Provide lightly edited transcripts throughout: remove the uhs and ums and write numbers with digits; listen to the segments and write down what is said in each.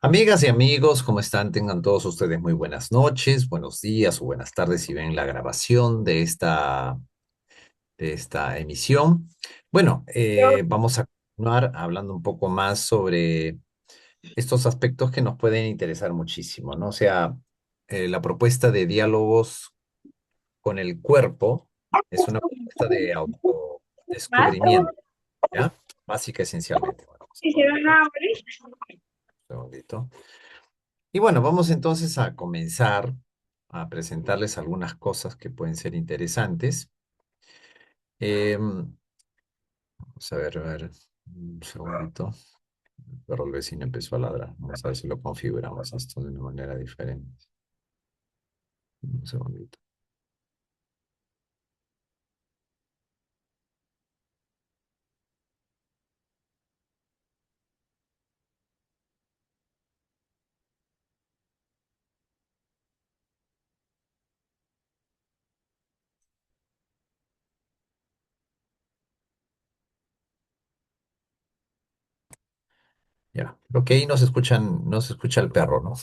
Amigas y amigos, ¿cómo están? Tengan todos ustedes muy buenas noches, buenos días o buenas tardes si ven la grabación de esta emisión. Bueno, vamos a continuar hablando un poco más sobre estos aspectos que nos pueden interesar muchísimo, ¿no? O sea, la propuesta de diálogos con el cuerpo es una propuesta de Mato, autodescubrimiento, ¿ya? Básica esencialmente. Bueno, vamos a poner hicieron un hambre. segundito. Y bueno, vamos entonces a comenzar a presentarles algunas cosas que pueden ser interesantes. Vamos a ver, un segundito. El perro del vecino empezó a ladrar. Vamos a ver si lo configuramos esto de una manera diferente. Un segundito. Ya, creo que ahí no se escucha el perro, ¿no?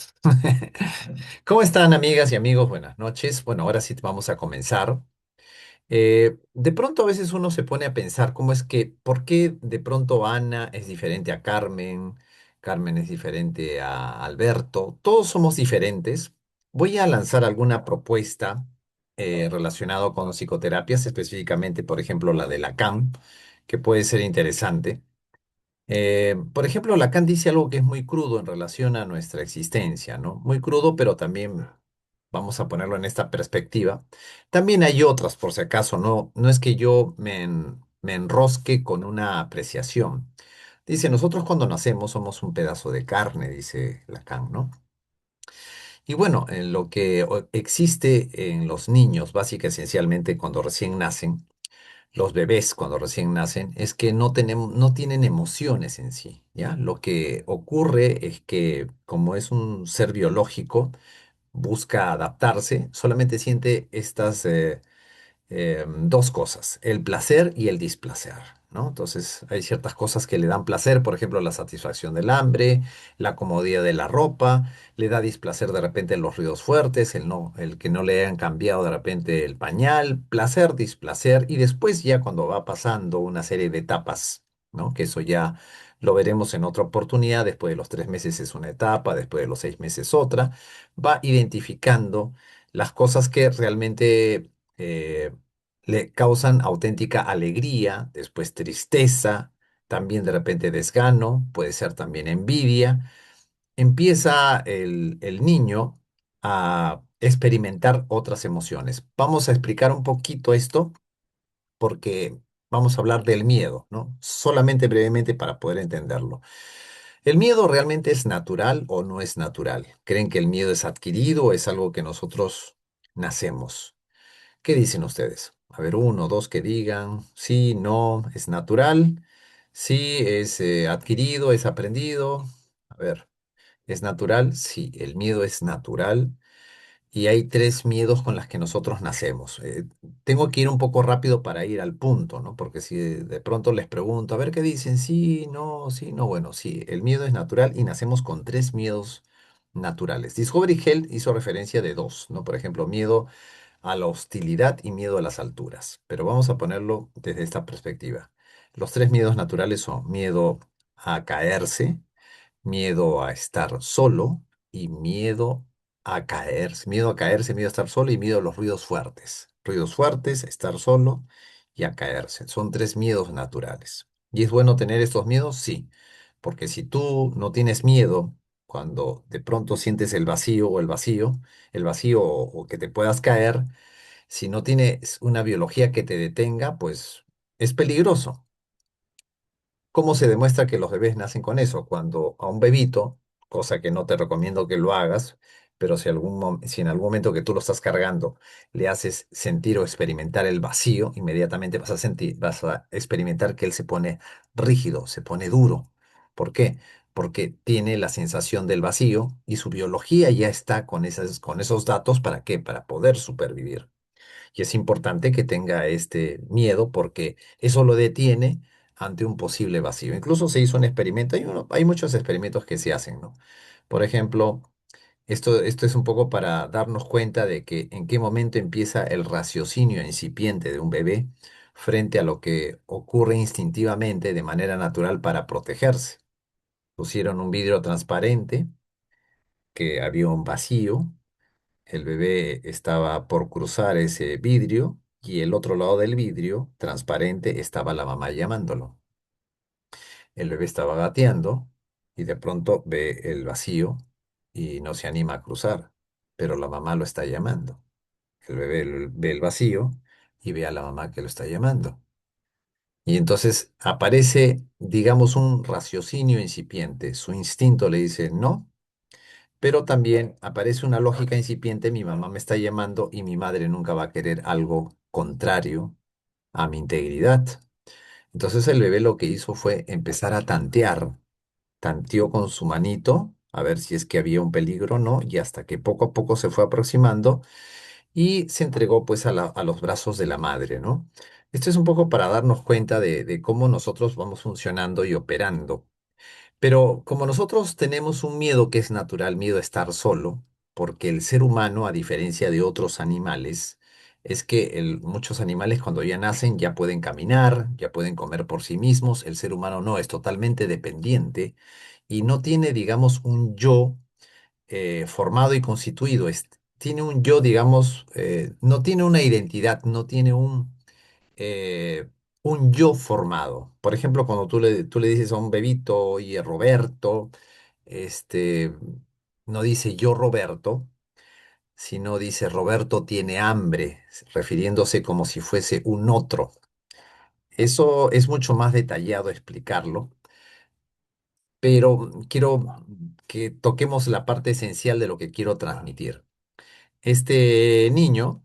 ¿Cómo están, amigas y amigos? Buenas noches. Bueno, ahora sí vamos a comenzar. De pronto a veces uno se pone a pensar cómo es que, ¿por qué de pronto Ana es diferente a Carmen? Carmen es diferente a Alberto. Todos somos diferentes. Voy a lanzar alguna propuesta relacionada con psicoterapias, específicamente, por ejemplo, la de Lacan, que puede ser interesante. Por ejemplo, Lacan dice algo que es muy crudo en relación a nuestra existencia, ¿no? Muy crudo, pero también vamos a ponerlo en esta perspectiva. También hay otras, por si acaso, no es que yo me enrosque con una apreciación. Dice, nosotros cuando nacemos somos un pedazo de carne, dice Lacan, ¿no? Y bueno, en lo que existe en los niños, básicamente, esencialmente, cuando recién nacen, los bebés cuando recién nacen es que no tienen emociones en sí, ¿ya? Lo que ocurre es que como es un ser biológico, busca adaptarse, solamente siente estas dos cosas, el placer y el displacer, ¿no? Entonces hay ciertas cosas que le dan placer, por ejemplo, la satisfacción del hambre, la comodidad de la ropa, le da displacer de repente los ruidos fuertes, el que no le hayan cambiado de repente el pañal, placer, displacer, y después ya cuando va pasando una serie de etapas, ¿no? Que eso ya lo veremos en otra oportunidad, después de los 3 meses es una etapa, después de los 6 meses otra, va identificando las cosas que realmente le causan auténtica alegría, después tristeza, también de repente desgano, puede ser también envidia. Empieza el niño a experimentar otras emociones. Vamos a explicar un poquito esto porque vamos a hablar del miedo, ¿no? Solamente brevemente para poder entenderlo. ¿El miedo realmente es natural o no es natural? ¿Creen que el miedo es adquirido o es algo que nosotros nacemos? ¿Qué dicen ustedes? A ver, uno, dos que digan, sí, no, es natural, sí, es adquirido, es aprendido. A ver, ¿es natural? Sí, el miedo es natural. Y hay tres miedos con las que nosotros nacemos. Tengo que ir un poco rápido para ir al punto, ¿no? Porque si de pronto les pregunto, a ver qué dicen, sí, no, bueno, sí, el miedo es natural y nacemos con tres miedos naturales. Discovery Health hizo referencia de dos, ¿no? Por ejemplo, miedo a la hostilidad y miedo a las alturas. Pero vamos a ponerlo desde esta perspectiva. Los tres miedos naturales son miedo a caerse, miedo a estar solo y miedo a caerse, miedo a estar solo y miedo a los ruidos fuertes. Ruidos fuertes, estar solo y a caerse. Son tres miedos naturales. ¿Y es bueno tener estos miedos? Sí, porque si tú no tienes miedo cuando de pronto sientes el vacío o que te puedas caer, si no tienes una biología que te detenga, pues es peligroso. ¿Cómo se demuestra que los bebés nacen con eso? Cuando a un bebito, cosa que no te recomiendo que lo hagas, pero si en algún momento que tú lo estás cargando le haces sentir o experimentar el vacío, inmediatamente vas a experimentar que él se pone rígido, se pone duro. ¿Por qué? Porque tiene la sensación del vacío y su biología ya está con esos datos. ¿Para qué? Para poder supervivir. Y es importante que tenga este miedo porque eso lo detiene ante un posible vacío. Incluso se hizo un experimento, hay muchos experimentos que se hacen, ¿no? Por ejemplo, esto es un poco para darnos cuenta de que en qué momento empieza el raciocinio incipiente de un bebé frente a lo que ocurre instintivamente de manera natural para protegerse. Pusieron un vidrio transparente, que había un vacío, el bebé estaba por cruzar ese vidrio y el otro lado del vidrio transparente estaba la mamá llamándolo. El bebé estaba gateando y de pronto ve el vacío y no se anima a cruzar, pero la mamá lo está llamando. El bebé ve el vacío y ve a la mamá que lo está llamando. Y entonces aparece, digamos, un raciocinio incipiente. Su instinto le dice no, pero también aparece una lógica incipiente. Mi mamá me está llamando y mi madre nunca va a querer algo contrario a mi integridad. Entonces el bebé lo que hizo fue empezar a tantear. Tanteó con su manito a ver si es que había un peligro o no, y hasta que poco a poco se fue aproximando y se entregó pues a los brazos de la madre, ¿no? Esto es un poco para darnos cuenta de cómo nosotros vamos funcionando y operando. Pero como nosotros tenemos un miedo que es natural, miedo a estar solo, porque el ser humano, a diferencia de otros animales, es que muchos animales cuando ya nacen ya pueden caminar, ya pueden comer por sí mismos, el ser humano no, es totalmente dependiente y no tiene, digamos, un yo formado y constituido, tiene un yo, digamos, no tiene una identidad, no tiene un yo formado. Por ejemplo, cuando tú le dices a un bebito, oye, Roberto, este, no dice yo Roberto, sino dice Roberto tiene hambre, refiriéndose como si fuese un otro. Eso es mucho más detallado explicarlo, pero quiero que toquemos la parte esencial de lo que quiero transmitir. Este niño,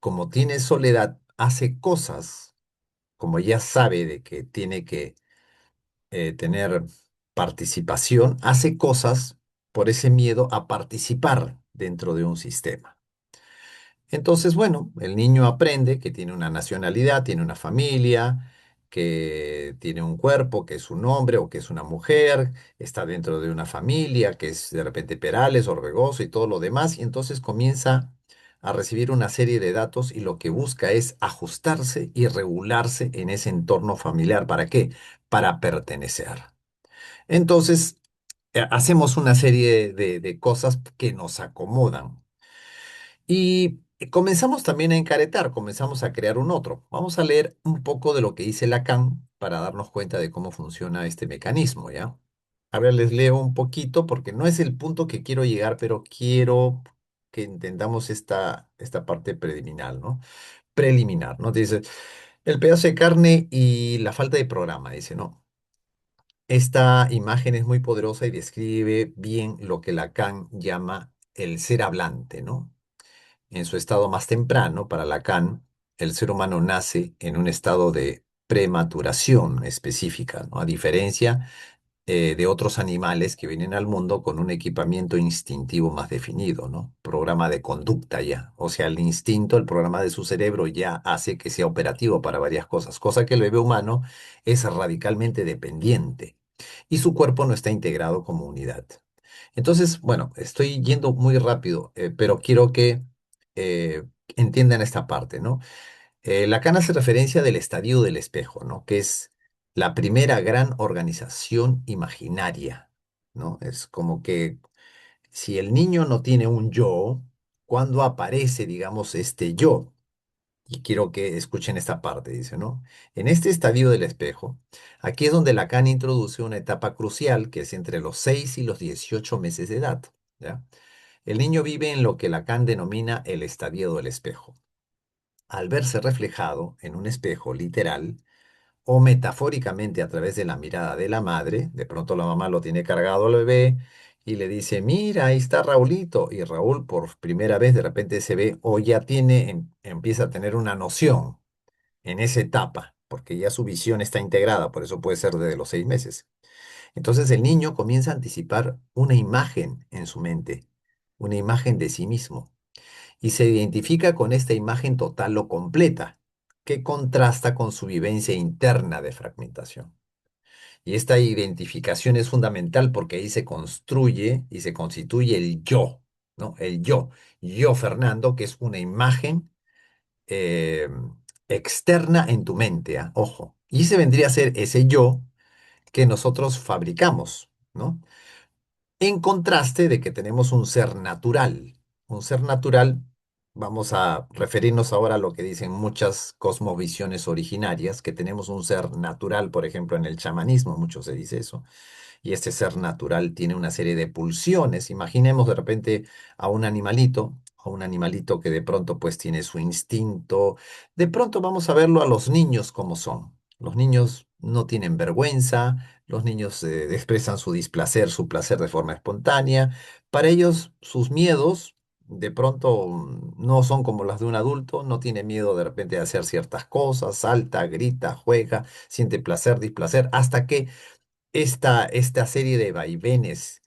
como tiene soledad, hace cosas, como ya sabe de que tiene que tener participación, hace cosas por ese miedo a participar dentro de un sistema. Entonces, bueno, el niño aprende que tiene una nacionalidad, tiene una familia, que tiene un cuerpo, que es un hombre o que es una mujer, está dentro de una familia, que es de repente Perales, Orbegoso y todo lo demás, y entonces comienza a recibir una serie de datos y lo que busca es ajustarse y regularse en ese entorno familiar. ¿Para qué? Para pertenecer. Entonces, hacemos una serie de cosas que nos acomodan. Y comenzamos también a encaretar, comenzamos a crear un otro. Vamos a leer un poco de lo que dice Lacan para darnos cuenta de cómo funciona este mecanismo, ¿ya? A ver, les leo un poquito porque no es el punto que quiero llegar, pero quiero que entendamos esta parte preliminar, ¿no? Preliminar, ¿no? Dice, el pedazo de carne y la falta de programa, dice, ¿no? Esta imagen es muy poderosa y describe bien lo que Lacan llama el ser hablante, ¿no? En su estado más temprano, para Lacan, el ser humano nace en un estado de prematuración específica, ¿no? A diferencia de otros animales que vienen al mundo con un equipamiento instintivo más definido, ¿no? Programa de conducta ya. O sea, el instinto, el programa de su cerebro ya hace que sea operativo para varias cosas, cosa que el bebé humano es radicalmente dependiente y su cuerpo no está integrado como unidad. Entonces, bueno, estoy yendo muy rápido, pero quiero que eh, entiendan esta parte, ¿no? Lacan hace referencia del estadio del espejo, ¿no? Que es la primera gran organización imaginaria, ¿no? Es como que si el niño no tiene un yo, ¿cuándo aparece, digamos, este yo? Y quiero que escuchen esta parte, dice, ¿no? En este estadio del espejo, aquí es donde Lacan introduce una etapa crucial que es entre los 6 y los 18 meses de edad, ¿ya? El niño vive en lo que Lacan denomina el estadio del espejo. Al verse reflejado en un espejo literal o metafóricamente a través de la mirada de la madre, de pronto la mamá lo tiene cargado al bebé y le dice, mira, ahí está Raulito. Y Raúl por primera vez de repente se ve o ya tiene, empieza a tener una noción en esa etapa, porque ya su visión está integrada, por eso puede ser desde los 6 meses. Entonces el niño comienza a anticipar una imagen en su mente, una imagen de sí mismo, y se identifica con esta imagen total o completa. que contrasta con su vivencia interna de fragmentación. Y esta identificación es fundamental porque ahí se construye y se constituye el yo, ¿no? El yo. Yo, Fernando, que es una imagen eh, externa en tu mente, ¿ah? Ojo. Y ese vendría a ser ese yo que nosotros fabricamos, ¿no? En contraste de que tenemos un ser natural. Un ser natural, vamos a referirnos ahora a lo que dicen muchas cosmovisiones originarias, que tenemos un ser natural, por ejemplo, en el chamanismo, mucho se dice eso, y este ser natural tiene una serie de pulsiones. Imaginemos de repente a un animalito que de pronto pues tiene su instinto. De pronto vamos a verlo a los niños como son. Los niños no tienen vergüenza, los niños expresan su displacer, su placer de forma espontánea. Para ellos, sus miedos de pronto no son como las de un adulto, no tiene miedo de repente de hacer ciertas cosas, salta, grita, juega, siente placer, displacer, hasta que esta serie de vaivenes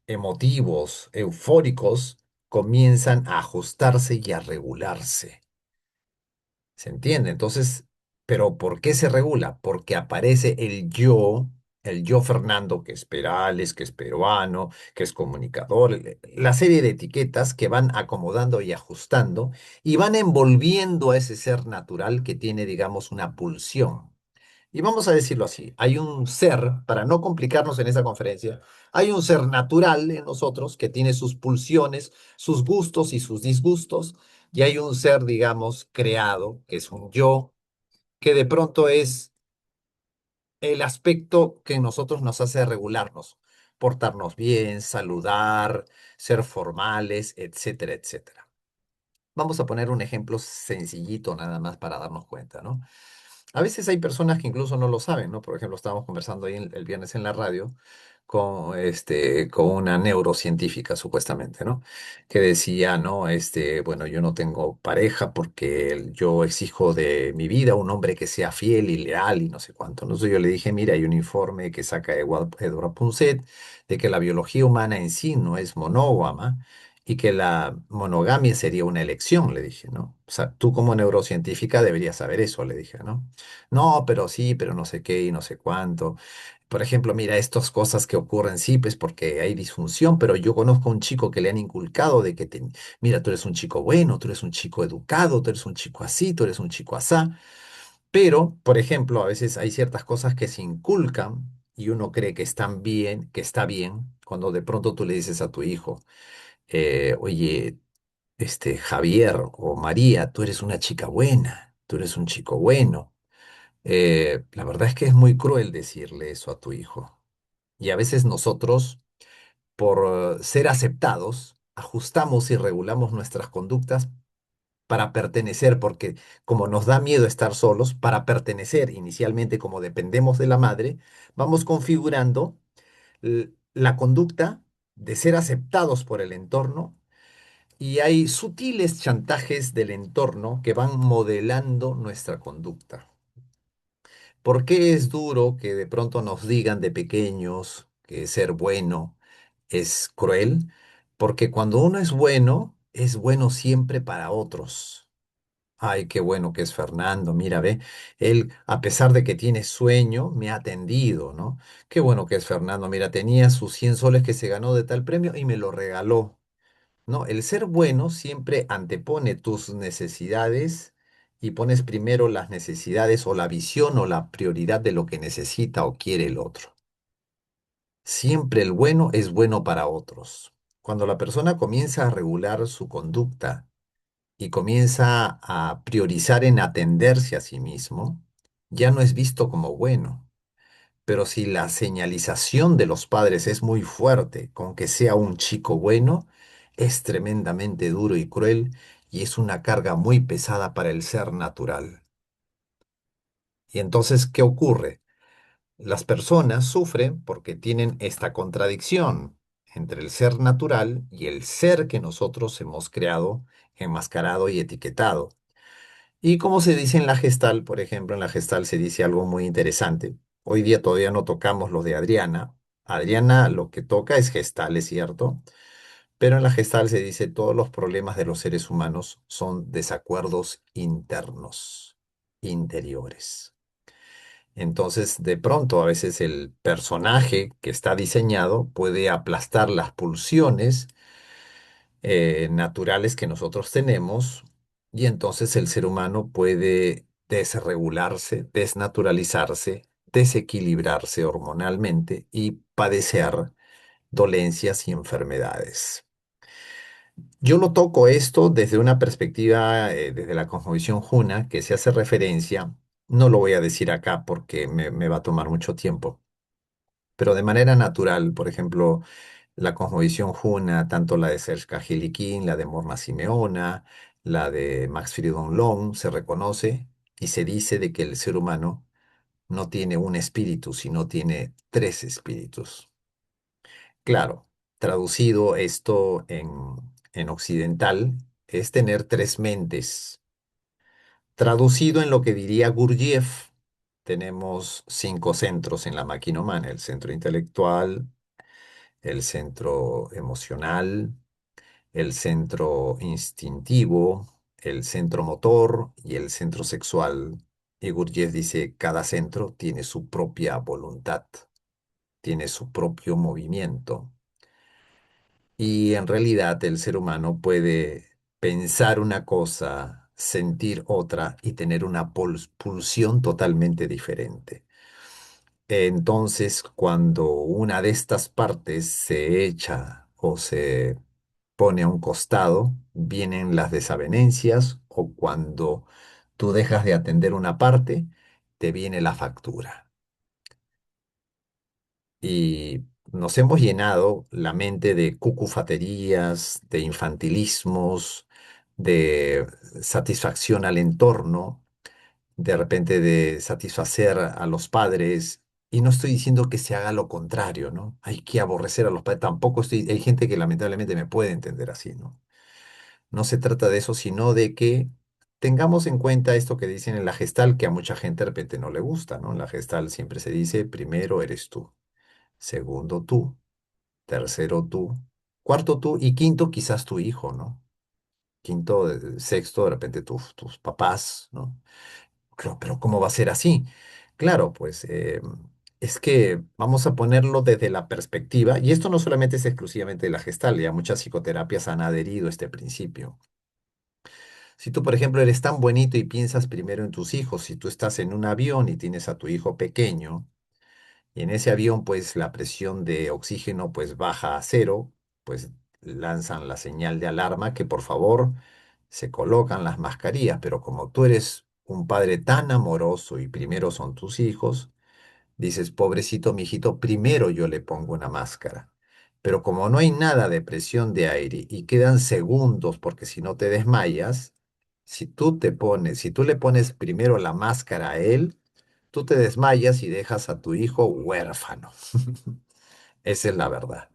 emotivos, eufóricos, comienzan a ajustarse y a regularse. ¿Se entiende? Entonces, ¿pero por qué se regula? Porque aparece el yo Fernando, que es Perales, que es peruano, que es comunicador, la serie de etiquetas que van acomodando y ajustando y van envolviendo a ese ser natural que tiene, digamos, una pulsión. Y vamos a decirlo así, hay un ser, para no complicarnos en esa conferencia, hay un ser natural en nosotros que tiene sus pulsiones, sus gustos y sus disgustos, y hay un ser, digamos, creado, que es un yo, que de pronto es el aspecto que en nosotros nos hace regularnos, portarnos bien, saludar, ser formales, etcétera, etcétera. Vamos a poner un ejemplo sencillito nada más para darnos cuenta, ¿no? A veces hay personas que incluso no lo saben, ¿no? Por ejemplo, estábamos conversando ahí el viernes en la radio con una neurocientífica, supuestamente, ¿no? Que decía, ¿no? Bueno, yo no tengo pareja porque yo exijo de mi vida un hombre que sea fiel y leal y no sé cuánto. Entonces yo le dije, mira, hay un informe que saca Edward Punset de que la biología humana en sí no es monógama y que la monogamia sería una elección, le dije, ¿no? O sea, tú como neurocientífica deberías saber eso, le dije, ¿no? No, pero sí, pero no sé qué y no sé cuánto. Por ejemplo, mira, estas cosas que ocurren, sí, pues porque hay disfunción, pero yo conozco a un chico que le han inculcado de que, mira, tú eres un chico bueno, tú eres un chico educado, tú eres un chico así, tú eres un chico asá. Pero, por ejemplo, a veces hay ciertas cosas que se inculcan y uno cree que están bien, que está bien, cuando de pronto tú le dices a tu hijo, oye, Javier o María, tú eres una chica buena, tú eres un chico bueno. La verdad es que es muy cruel decirle eso a tu hijo. Y a veces nosotros, por ser aceptados, ajustamos y regulamos nuestras conductas para pertenecer, porque como nos da miedo estar solos, para pertenecer inicialmente como dependemos de la madre, vamos configurando la conducta de ser aceptados por el entorno y hay sutiles chantajes del entorno que van modelando nuestra conducta. ¿Por qué es duro que de pronto nos digan de pequeños que ser bueno es cruel? Porque cuando uno es bueno siempre para otros. Ay, qué bueno que es Fernando, mira, ve, él, a pesar de que tiene sueño, me ha atendido, ¿no? Qué bueno que es Fernando, mira, tenía sus 100 soles que se ganó de tal premio y me lo regaló. No, el ser bueno siempre antepone tus necesidades y pones primero las necesidades o la visión o la prioridad de lo que necesita o quiere el otro. Siempre el bueno es bueno para otros. Cuando la persona comienza a regular su conducta y comienza a priorizar en atenderse a sí mismo, ya no es visto como bueno. Pero si la señalización de los padres es muy fuerte con que sea un chico bueno, es tremendamente duro y cruel y es una carga muy pesada para el ser natural. Y entonces, ¿qué ocurre? Las personas sufren porque tienen esta contradicción entre el ser natural y el ser que nosotros hemos creado, enmascarado y etiquetado. Y como se dice en la gestal, por ejemplo, en la gestal se dice algo muy interesante. Hoy día todavía no tocamos lo de Adriana. Adriana lo que toca es gestal, es cierto, pero en la gestal se dice todos los problemas de los seres humanos son desacuerdos internos. interiores. Entonces, de pronto, a veces el personaje que está diseñado puede aplastar las pulsiones naturales que nosotros tenemos y entonces el ser humano puede desregularse, desnaturalizarse, desequilibrarse hormonalmente y padecer dolencias y enfermedades. Yo lo toco esto desde una perspectiva, desde la cosmovisión Juna, que se hace referencia, no lo voy a decir acá porque me va a tomar mucho tiempo, pero de manera natural, por ejemplo, la cosmovisión Juna, tanto la de Serge Kajilikin, la de Morna Simeona, la de Max Fridon Long, se reconoce y se dice de que el ser humano no tiene un espíritu, sino tiene tres espíritus. Claro, traducido esto en occidental, es tener tres mentes. Traducido en lo que diría Gurdjieff, tenemos cinco centros en la máquina humana: el centro intelectual, el centro emocional, el centro instintivo, el centro motor y el centro sexual. Y Gurdjieff dice, cada centro tiene su propia voluntad, tiene su propio movimiento. Y en realidad el ser humano puede pensar una cosa, sentir otra y tener una pulsión totalmente diferente. Entonces, cuando una de estas partes se echa o se pone a un costado, vienen las desavenencias, o cuando tú dejas de atender una parte, te viene la factura. Y nos hemos llenado la mente de cucufaterías, de infantilismos, de satisfacción al entorno, de repente de satisfacer a los padres. Y no estoy diciendo que se haga lo contrario, ¿no? Hay que aborrecer a los padres. Tampoco estoy, hay gente que lamentablemente me puede entender así, ¿no? No se trata de eso, sino de que tengamos en cuenta esto que dicen en la gestal, que a mucha gente de repente no le gusta, ¿no? En la gestal siempre se dice, primero eres tú, segundo tú, tercero tú, cuarto tú y quinto quizás tu hijo, ¿no? Quinto, sexto, de repente tus papás, ¿no? Pero ¿cómo va a ser así? Claro, pues es que vamos a ponerlo desde la perspectiva, y esto no solamente es exclusivamente de la gestal, ya muchas psicoterapias han adherido a este principio. Si tú, por ejemplo, eres tan bonito y piensas primero en tus hijos, si tú estás en un avión y tienes a tu hijo pequeño, y en ese avión, pues la presión de oxígeno pues baja a cero, pues lanzan la señal de alarma que por favor se colocan las mascarillas, pero como tú eres un padre tan amoroso y primero son tus hijos, dices, pobrecito mijito, primero yo le pongo una máscara. Pero como no hay nada de presión de aire y quedan segundos porque si no te desmayas, si tú le pones primero la máscara a él, tú te desmayas y dejas a tu hijo huérfano. Esa es la verdad.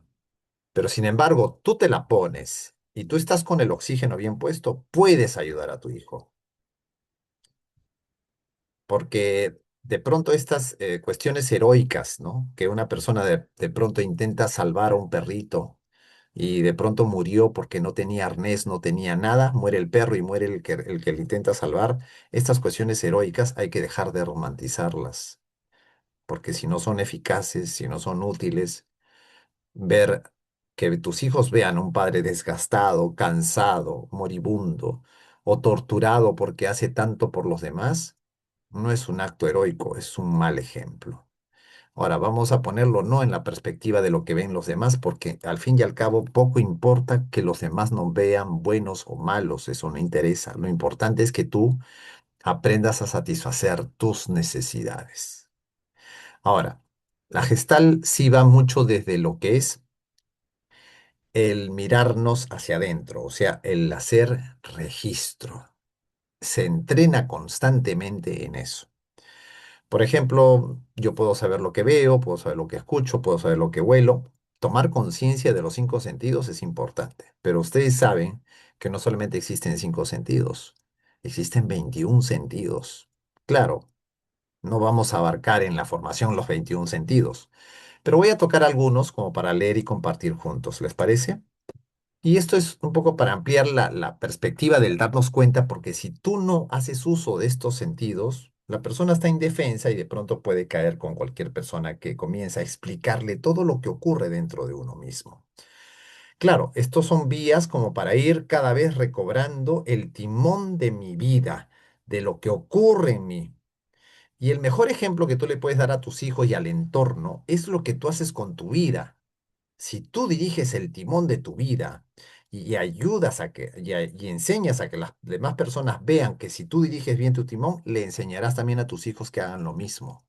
Pero sin embargo, tú te la pones y tú estás con el oxígeno bien puesto, puedes ayudar a tu hijo. Porque de pronto estas cuestiones heroicas, ¿no? Que una persona de pronto intenta salvar a un perrito y de pronto murió porque no tenía arnés, no tenía nada, muere el perro y muere el que le intenta salvar. Estas cuestiones heroicas hay que dejar de romantizarlas, porque si no son eficaces, si no son útiles, ver que tus hijos vean a un padre desgastado, cansado, moribundo o torturado porque hace tanto por los demás, no es un acto heroico, es un mal ejemplo. Ahora, vamos a ponerlo no en la perspectiva de lo que ven los demás, porque al fin y al cabo poco importa que los demás nos vean buenos o malos, eso no interesa. Lo importante es que tú aprendas a satisfacer tus necesidades. Ahora, la gestal sí va mucho desde lo que es el mirarnos hacia adentro, o sea, el hacer registro. Se entrena constantemente en eso. Por ejemplo, yo puedo saber lo que veo, puedo saber lo que escucho, puedo saber lo que huelo. Tomar conciencia de los cinco sentidos es importante, pero ustedes saben que no solamente existen cinco sentidos, existen 21 sentidos. Claro, no vamos a abarcar en la formación los 21 sentidos, pero voy a tocar algunos como para leer y compartir juntos, ¿les parece? Y esto es un poco para ampliar la perspectiva del darnos cuenta, porque si tú no haces uso de estos sentidos, La persona está indefensa y de pronto puede caer con cualquier persona que comienza a explicarle todo lo que ocurre dentro de uno mismo. Claro, estos son vías como para ir cada vez recobrando el timón de mi vida, de lo que ocurre en mí. Y el mejor ejemplo que tú le puedes dar a tus hijos y al entorno es lo que tú haces con tu vida. Si tú diriges el timón de tu vida y ayudas a que y enseñas a que las demás personas vean que si tú diriges bien tu timón, le enseñarás también a tus hijos que hagan lo mismo.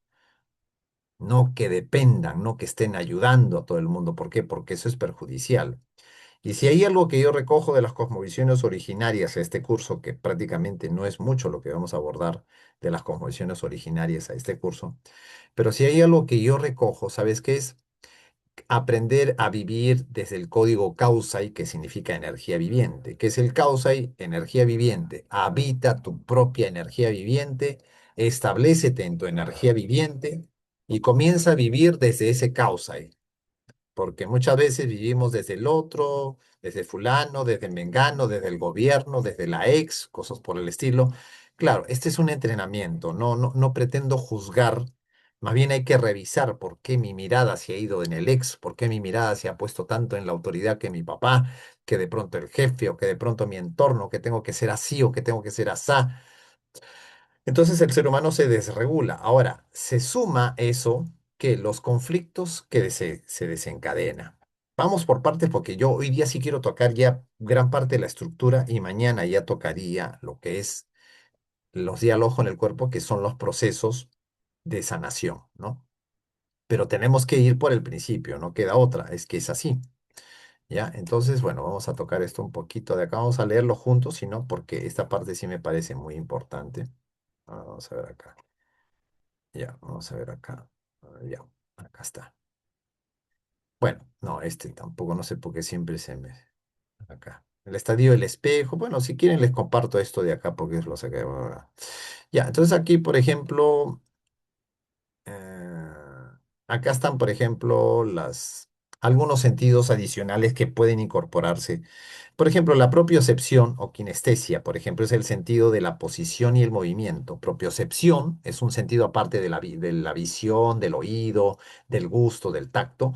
No que dependan, no que estén ayudando a todo el mundo. ¿Por qué? Porque eso es perjudicial. Y si hay algo que yo recojo de las cosmovisiones originarias a este curso, que prácticamente no es mucho lo que vamos a abordar de las cosmovisiones originarias a este curso, pero si hay algo que yo recojo, ¿sabes qué es? Aprender a vivir desde el código Kausai, que significa energía viviente. ¿Qué es el Kausai? Energía viviente. Habita tu propia energía viviente, establécete en tu energía viviente y comienza a vivir desde ese Kausai, porque muchas veces vivimos desde el otro, desde fulano, desde el mengano, desde el gobierno, desde la ex, cosas por el estilo. Claro, este es un entrenamiento, no pretendo juzgar, más bien hay que revisar por qué mi mirada se ha ido en el ex, por qué mi mirada se ha puesto tanto en la autoridad que mi papá, que de pronto el jefe o que de pronto mi entorno, que tengo que ser así o que tengo que ser asá. Entonces el ser humano se desregula. Ahora, se suma eso que los conflictos que se desencadenan. Vamos por partes porque yo hoy día sí quiero tocar ya gran parte de la estructura y mañana ya tocaría lo que es los diálogos en el cuerpo, que son los procesos de sanación, ¿no? Pero tenemos que ir por el principio, no queda otra, es que es así, ¿ya? Entonces, bueno, vamos a tocar esto un poquito de acá, vamos a leerlo juntos, sino porque esta parte sí me parece muy importante. Vamos a ver acá. Ya, vamos a ver acá. Ya, acá está. Bueno, no, este tampoco, no sé por qué siempre se me... Acá. El estadio del espejo. Bueno, si quieren les comparto esto de acá porque es lo saqué ahora. Ya, entonces aquí, por ejemplo, eh, acá están, por ejemplo, algunos sentidos adicionales que pueden incorporarse. Por ejemplo, la propiocepción o kinestesia, por ejemplo, es el sentido de la posición y el movimiento. Propiocepción es un sentido aparte de la visión, del oído, del gusto, del tacto.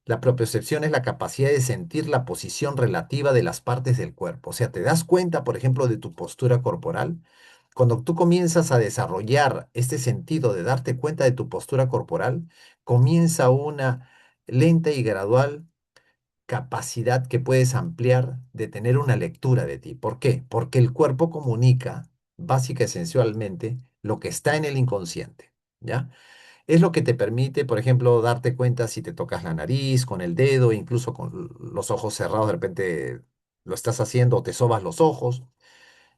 La propiocepción es la capacidad de sentir la posición relativa de las partes del cuerpo. O sea, te das cuenta, por ejemplo, de tu postura corporal. Cuando tú comienzas a desarrollar este sentido de darte cuenta de tu postura corporal, comienza una lenta y gradual capacidad que puedes ampliar de tener una lectura de ti. ¿Por qué? Porque el cuerpo comunica, básica y esencialmente, lo que está en el inconsciente, ¿ya? Es lo que te permite, por ejemplo, darte cuenta si te tocas la nariz con el dedo, incluso con los ojos cerrados, de repente lo estás haciendo o te sobas los ojos.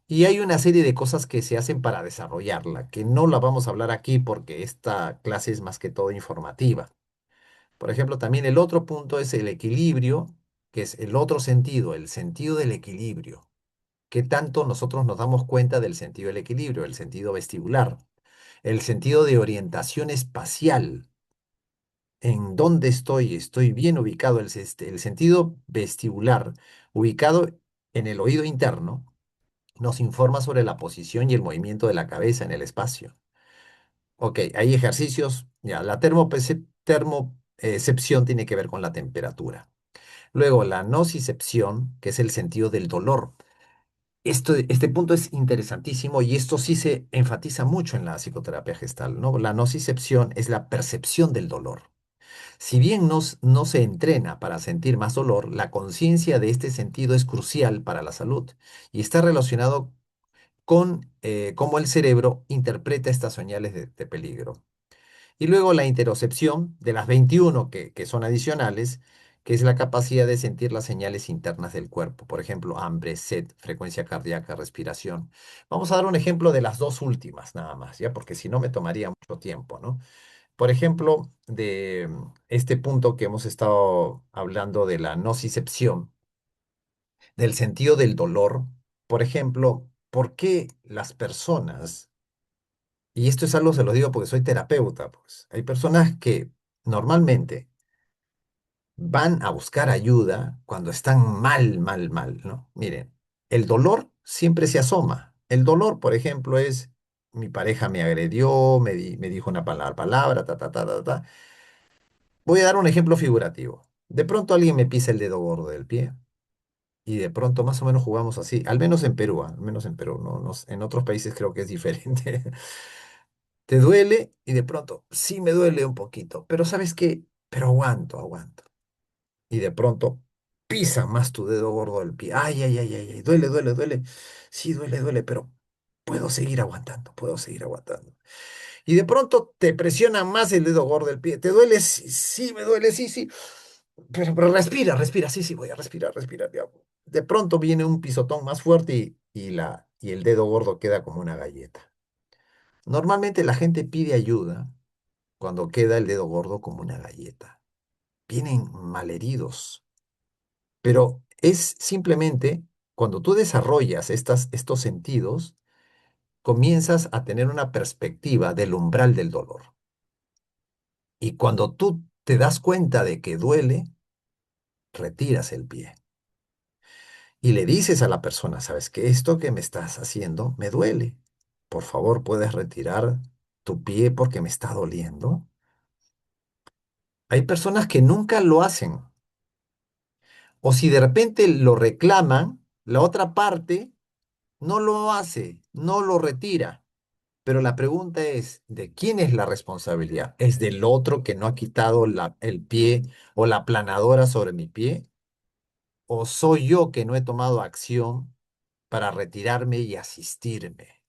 Y hay una serie de cosas que se hacen para desarrollarla, que no la vamos a hablar aquí porque esta clase es más que todo informativa. Por ejemplo, también el otro punto es el equilibrio, que es el otro sentido, el sentido del equilibrio. ¿Qué tanto nosotros nos damos cuenta del sentido del equilibrio, el sentido vestibular, el sentido de orientación espacial? ¿En dónde estoy? ¿Estoy bien ubicado? El sentido vestibular, ubicado en el oído interno, nos informa sobre la posición y el movimiento de la cabeza en el espacio. Ok, hay ejercicios. Ya, la termocepción tiene que ver con la temperatura. Luego, la nocicepción, que es el sentido del dolor. Este punto es interesantísimo y esto sí se enfatiza mucho en la psicoterapia gestal, ¿no? La nocicepción es la percepción del dolor. Si bien no se entrena para sentir más dolor, la conciencia de este sentido es crucial para la salud y está relacionado con cómo el cerebro interpreta estas señales de peligro. Y luego la interocepción de las 21 que son adicionales, que es la capacidad de sentir las señales internas del cuerpo, por ejemplo, hambre, sed, frecuencia cardíaca, respiración. Vamos a dar un ejemplo de las dos últimas nada más, ¿ya? Porque si no me tomaría mucho tiempo, ¿no? Por ejemplo, de este punto que hemos estado hablando de la nocicepción, del sentido del dolor, por ejemplo, ¿por qué las personas, y esto es algo, se lo digo porque soy terapeuta, pues, hay personas que normalmente van a buscar ayuda cuando están mal, mal, mal, ¿no? Miren, el dolor siempre se asoma. El dolor, por ejemplo, es mi pareja me agredió, me dijo una palabra, ta, ta, ta, ta, ta. Voy a dar un ejemplo figurativo. De pronto alguien me pisa el dedo gordo del pie y de pronto más o menos jugamos así, al menos en Perú, al menos en Perú, no, en otros países creo que es diferente. Te duele y de pronto sí me duele un poquito, pero ¿sabes qué? Pero aguanto, aguanto. Y de pronto pisa más tu dedo gordo del pie. Ay, ay, ay, ay, ay, duele, duele, duele. Sí, duele, duele, pero puedo seguir aguantando, puedo seguir aguantando. Y de pronto te presiona más el dedo gordo del pie. ¿Te duele? Sí, sí, me duele, sí, sí. Pero respira, respira, sí, sí, voy a respirar, respirar. Ya. De pronto viene un pisotón más fuerte y el dedo gordo queda como una galleta. Normalmente la gente pide ayuda cuando queda el dedo gordo como una galleta. Vienen malheridos, pero es simplemente cuando tú desarrollas estos sentidos, comienzas a tener una perspectiva del umbral del dolor. Y cuando tú te das cuenta de que duele, retiras el pie y le dices a la persona, ¿sabes qué? Esto que me estás haciendo me duele. Por favor, ¿puedes retirar tu pie porque me está doliendo? Hay personas que nunca lo hacen. O si de repente lo reclaman, la otra parte no lo hace, no lo retira. Pero la pregunta es, ¿de quién es la responsabilidad? ¿Es del otro que no ha quitado el pie o la aplanadora sobre mi pie? ¿O soy yo que no he tomado acción para retirarme y asistirme?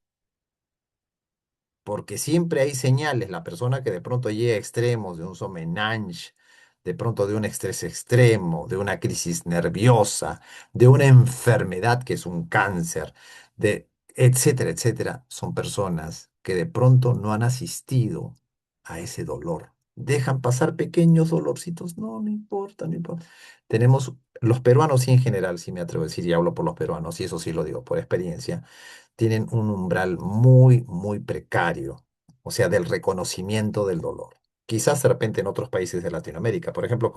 Porque siempre hay señales, la persona que de pronto llega a extremos de un somenage, de pronto de un estrés extremo, de una crisis nerviosa, de una enfermedad que es un cáncer, de etcétera, etcétera, son personas que de pronto no han asistido a ese dolor. Dejan pasar pequeños dolorcitos, no, no importa, no importa. Tenemos, los peruanos sí en general, sí me atrevo a decir, y hablo por los peruanos, y eso sí lo digo por experiencia, tienen un umbral muy, muy precario, o sea, del reconocimiento del dolor. Quizás de repente en otros países de Latinoamérica, por ejemplo,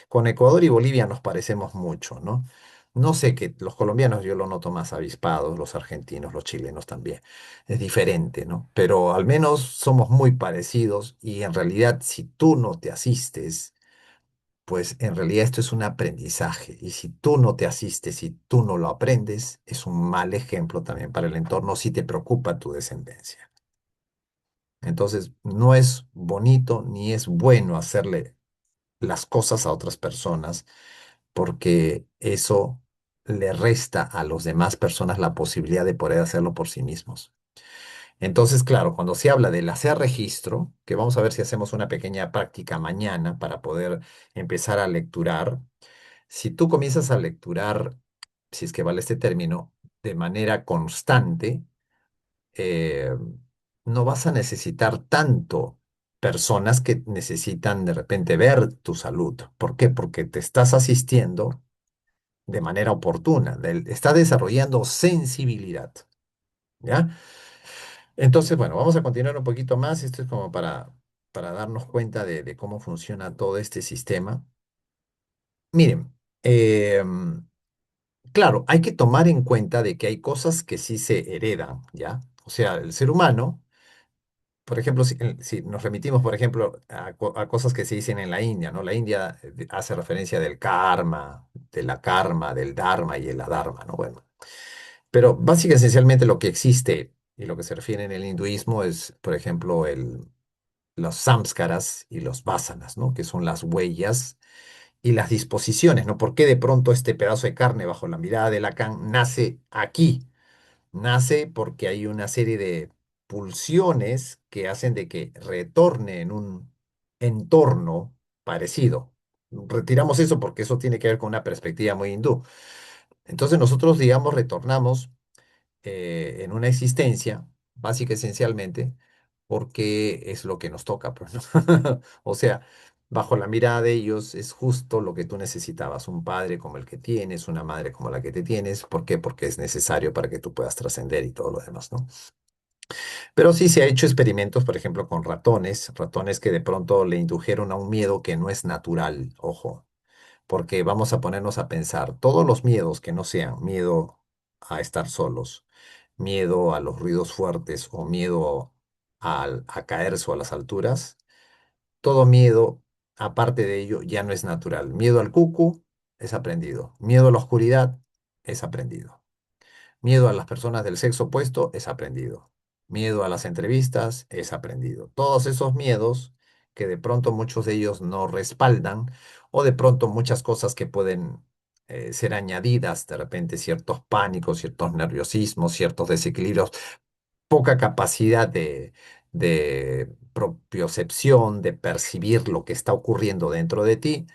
con Ecuador y Bolivia nos parecemos mucho, ¿no? No sé que los colombianos yo lo noto más avispados, los argentinos, los chilenos también. Es diferente, ¿no? Pero al menos somos muy parecidos y en realidad si tú no te asistes, pues en realidad esto es un aprendizaje y si tú no te asistes, si tú no lo aprendes, es un mal ejemplo también para el entorno si te preocupa tu descendencia. Entonces, no es bonito ni es bueno hacerle las cosas a otras personas porque eso le resta a las demás personas la posibilidad de poder hacerlo por sí mismos. Entonces, claro, cuando se habla del hacer registro, que vamos a ver si hacemos una pequeña práctica mañana para poder empezar a lecturar. Si tú comienzas a lecturar, si es que vale este término, de manera constante, eh, no vas a necesitar tanto personas que necesitan de repente ver tu salud. ¿Por qué? Porque te estás asistiendo de manera oportuna, estás desarrollando sensibilidad, ¿ya? Entonces, bueno, vamos a continuar un poquito más. Esto es como para darnos cuenta de cómo funciona todo este sistema. Miren, claro, hay que tomar en cuenta de que hay cosas que sí se heredan, ¿ya? O sea, el ser humano, por ejemplo, si nos remitimos, por ejemplo, a cosas que se dicen en la India, ¿no? La India hace referencia del karma, de la karma, del dharma y el adharma, ¿no? Bueno, pero básicamente, esencialmente lo que existe y lo que se refiere en el hinduismo es, por ejemplo, los samskaras y los vasanas, ¿no? Que son las huellas y las disposiciones, ¿no? ¿Por qué de pronto este pedazo de carne bajo la mirada de Lacan nace aquí? Nace porque hay una serie de pulsiones que hacen de que retorne en un entorno parecido. Retiramos eso porque eso tiene que ver con una perspectiva muy hindú. Entonces nosotros, digamos, retornamos en una existencia básica esencialmente porque es lo que nos toca, pues, ¿no? O sea, bajo la mirada de ellos es justo lo que tú necesitabas, un padre como el que tienes, una madre como la que te tienes. ¿Por qué? Porque es necesario para que tú puedas trascender y todo lo demás, ¿no? Pero sí se ha hecho experimentos, por ejemplo, con ratones, ratones que de pronto le indujeron a un miedo que no es natural, ojo, porque vamos a ponernos a pensar, todos los miedos que no sean miedo a estar solos, miedo a los ruidos fuertes o miedo a caerse o a las alturas, todo miedo, aparte de ello, ya no es natural. Miedo al cucu es aprendido. Miedo a la oscuridad es aprendido. Miedo a las personas del sexo opuesto es aprendido. Miedo a las entrevistas es aprendido. Todos esos miedos que de pronto muchos de ellos no respaldan o de pronto muchas cosas que pueden ser añadidas, de repente ciertos pánicos, ciertos nerviosismos, ciertos desequilibrios, poca capacidad de propiocepción, de percibir lo que está ocurriendo dentro de ti.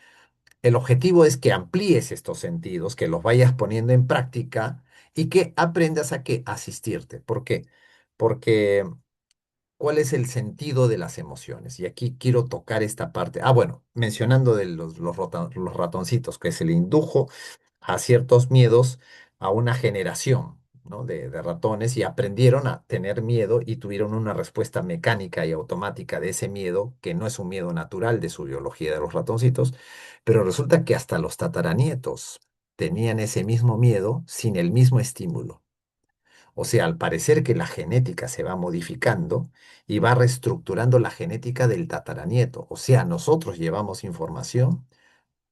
El objetivo es que amplíes estos sentidos, que los vayas poniendo en práctica y que aprendas a qué asistirte. ¿Por qué? Porque ¿cuál es el sentido de las emociones? Y aquí quiero tocar esta parte. Ah, bueno, mencionando de los ratoncitos, que se le indujo a ciertos miedos a una generación, ¿no? de ratones y aprendieron a tener miedo y tuvieron una respuesta mecánica y automática de ese miedo, que no es un miedo natural de su biología de los ratoncitos, pero resulta que hasta los tataranietos tenían ese mismo miedo sin el mismo estímulo. O sea, al parecer que la genética se va modificando y va reestructurando la genética del tataranieto. O sea, nosotros llevamos información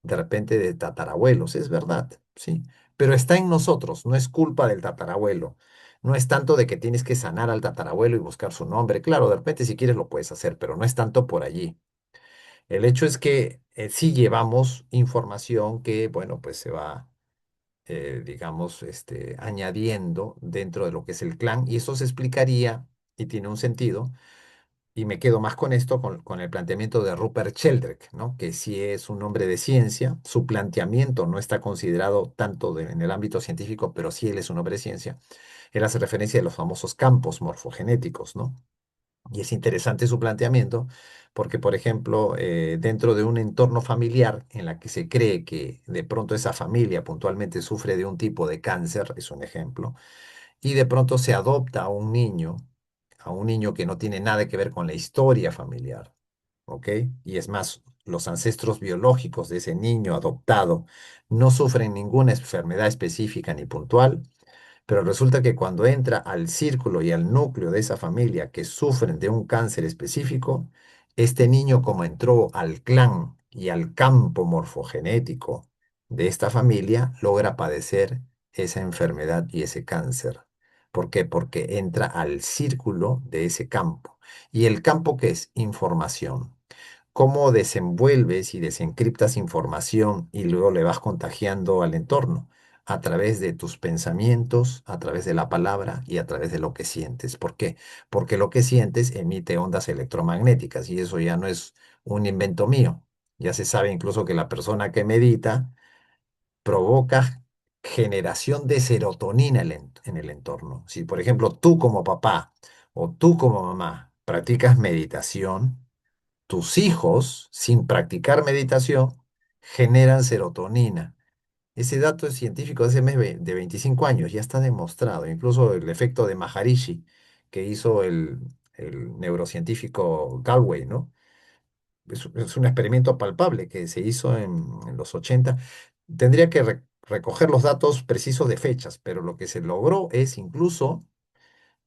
de repente de tatarabuelos, es verdad, sí, pero está en nosotros, no es culpa del tatarabuelo. No es tanto de que tienes que sanar al tatarabuelo y buscar su nombre. Claro, de repente si quieres lo puedes hacer, pero no es tanto por allí. El hecho es que sí llevamos información que, bueno, pues se va digamos, añadiendo dentro de lo que es el clan, y eso se explicaría y tiene un sentido, y me quedo más con esto, con el planteamiento de Rupert Sheldrake, ¿no? Que sí es un hombre de ciencia, su planteamiento no está considerado tanto en el ámbito científico, pero sí él es un hombre de ciencia. Él hace referencia a los famosos campos morfogenéticos, ¿no? Y es interesante su planteamiento porque, por ejemplo, dentro de un entorno familiar en la que se cree que de pronto esa familia puntualmente sufre de un tipo de cáncer, es un ejemplo, y de pronto se adopta a un niño que no tiene nada que ver con la historia familiar, ¿ok? Y es más, los ancestros biológicos de ese niño adoptado no sufren ninguna enfermedad específica ni puntual, pero resulta que cuando entra al círculo y al núcleo de esa familia que sufren de un cáncer específico, este niño como entró al clan y al campo morfogenético de esta familia, logra padecer esa enfermedad y ese cáncer. ¿Por qué? Porque entra al círculo de ese campo. ¿Y el campo qué es? Información. ¿Cómo desenvuelves y desencriptas información y luego le vas contagiando al entorno? A través de tus pensamientos, a través de la palabra y a través de lo que sientes. ¿Por qué? Porque lo que sientes emite ondas electromagnéticas y eso ya no es un invento mío. Ya se sabe incluso que la persona que medita provoca generación de serotonina en el entorno. Si, por ejemplo, tú como papá o tú como mamá practicas meditación, tus hijos, sin practicar meditación, generan serotonina. Ese dato es científico de hace de 25 años, ya está demostrado. Incluso el efecto de Maharishi, que hizo el neurocientífico Galway, ¿no? Es un experimento palpable que se hizo en los 80. Tendría que recoger los datos precisos de fechas, pero lo que se logró es incluso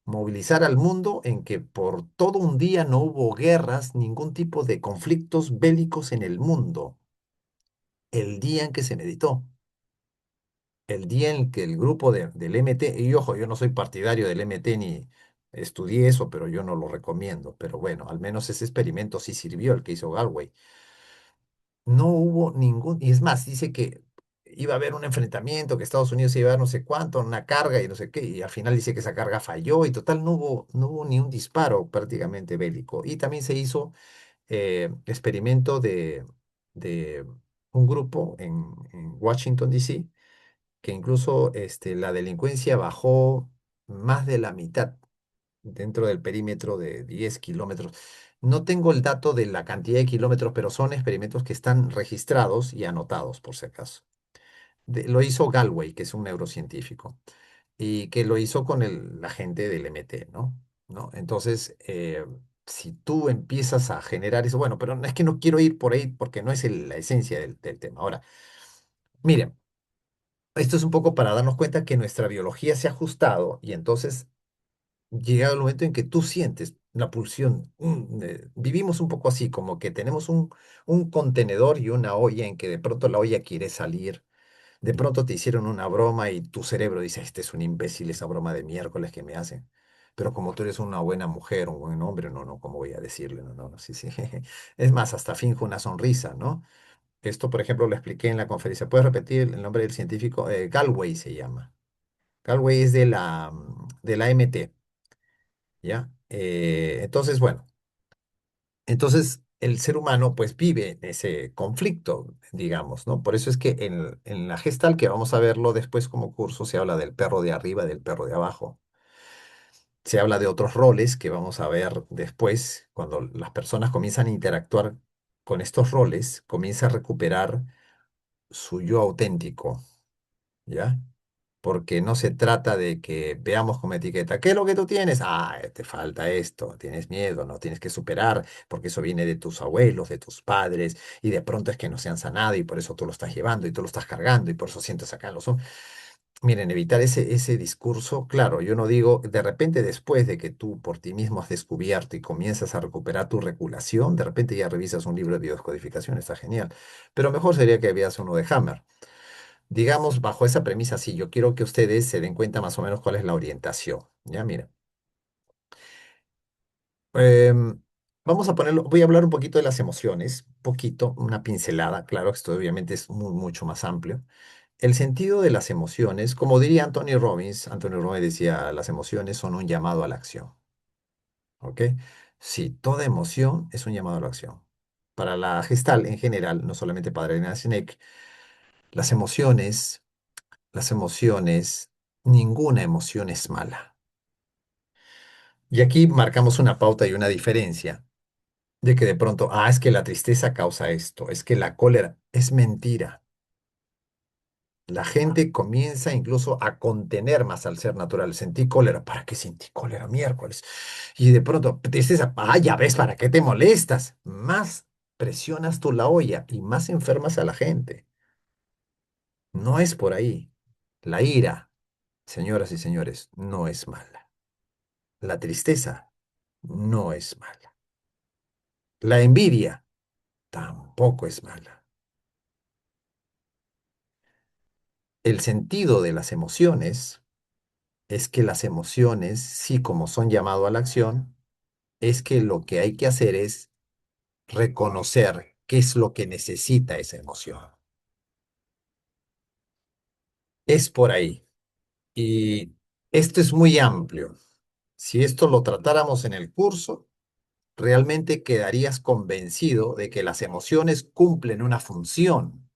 movilizar al mundo en que por todo un día no hubo guerras, ningún tipo de conflictos bélicos en el mundo, el día en que se meditó, el día en que el grupo del MT, y ojo, yo no soy partidario del MT ni estudié eso, pero yo no lo recomiendo, pero bueno, al menos ese experimento sí sirvió, el que hizo Galway. No hubo ningún, y es más, dice que iba a haber un enfrentamiento, que Estados Unidos iba a dar no sé cuánto, una carga y no sé qué, y al final dice que esa carga falló y total no hubo ni un disparo prácticamente bélico. Y también se hizo experimento de un grupo en Washington, D.C., que incluso la delincuencia bajó más de la mitad dentro del perímetro de 10 kilómetros. No tengo el dato de la cantidad de kilómetros, pero son experimentos que están registrados y anotados, por si acaso. Lo hizo Galway, que es un neurocientífico, y que lo hizo con la gente del MT, ¿no? ¿No? Entonces, si tú empiezas a generar eso, bueno, pero es que no quiero ir por ahí porque no es la esencia del tema. Ahora, miren. Esto es un poco para darnos cuenta que nuestra biología se ha ajustado y entonces llega el momento en que tú sientes la pulsión. Vivimos un poco así, como que tenemos un contenedor y una olla en que de pronto la olla quiere salir. De pronto te hicieron una broma y tu cerebro dice, este es un imbécil, esa broma de miércoles que me hacen. Pero como tú eres una buena mujer, un buen hombre, no, no, ¿cómo voy a decirle? No, no, no, sí, sí. Es más, hasta finjo una sonrisa, ¿no? Esto, por ejemplo, lo expliqué en la conferencia. ¿Puedes repetir el nombre del científico? Galway se llama. Galway es de la MT, ¿ya? Entonces, bueno, entonces el ser humano pues vive en ese conflicto, digamos, ¿no? Por eso es que en la Gestalt, que vamos a verlo después como curso, se habla del perro de arriba y del perro de abajo. Se habla de otros roles que vamos a ver después, cuando las personas comienzan a interactuar con estos roles, comienza a recuperar su yo auténtico, ¿ya? Porque no se trata de que veamos como etiqueta, ¿qué es lo que tú tienes? Ah, te falta esto, tienes miedo, no tienes que superar, porque eso viene de tus abuelos, de tus padres, y de pronto es que no se han sanado y por eso tú lo estás llevando y tú lo estás cargando y por eso sientes acá en los hombros. Miren, evitar ese discurso, claro, yo no digo, de repente después de que tú por ti mismo has descubierto y comienzas a recuperar tu regulación, de repente ya revisas un libro de biodescodificación, está genial, pero mejor sería que veas uno de Hammer. Digamos, bajo esa premisa, sí, yo quiero que ustedes se den cuenta más o menos cuál es la orientación. Ya, mira. Em, Vamos a ponerlo, voy a hablar un poquito de las emociones, poquito, una pincelada, claro, esto obviamente es mucho más amplio. El sentido de las emociones, como diría Anthony Robbins decía, las emociones son un llamado a la acción, ¿ok? Sí, toda emoción es un llamado a la acción. Para la Gestalt en general, no solamente para Elena Sinek, las emociones, las emociones, ninguna emoción es mala. Y aquí marcamos una pauta y una diferencia de que de pronto, es que la tristeza causa esto, es que la cólera es mentira. La gente comienza incluso a contener más al ser natural. Sentí cólera. ¿Para qué sentí cólera miércoles? Y de pronto, tristeza. Ya ves, ¿para qué te molestas? Más presionas tú la olla y más enfermas a la gente. No es por ahí. La ira, señoras y señores, no es mala. La tristeza no es mala. La envidia tampoco es mala. El sentido de las emociones es que las emociones, sí, como son llamado a la acción, es que lo que hay que hacer es reconocer qué es lo que necesita esa emoción. Es por ahí. Y esto es muy amplio. Si esto lo tratáramos en el curso, realmente quedarías convencido de que las emociones cumplen una función.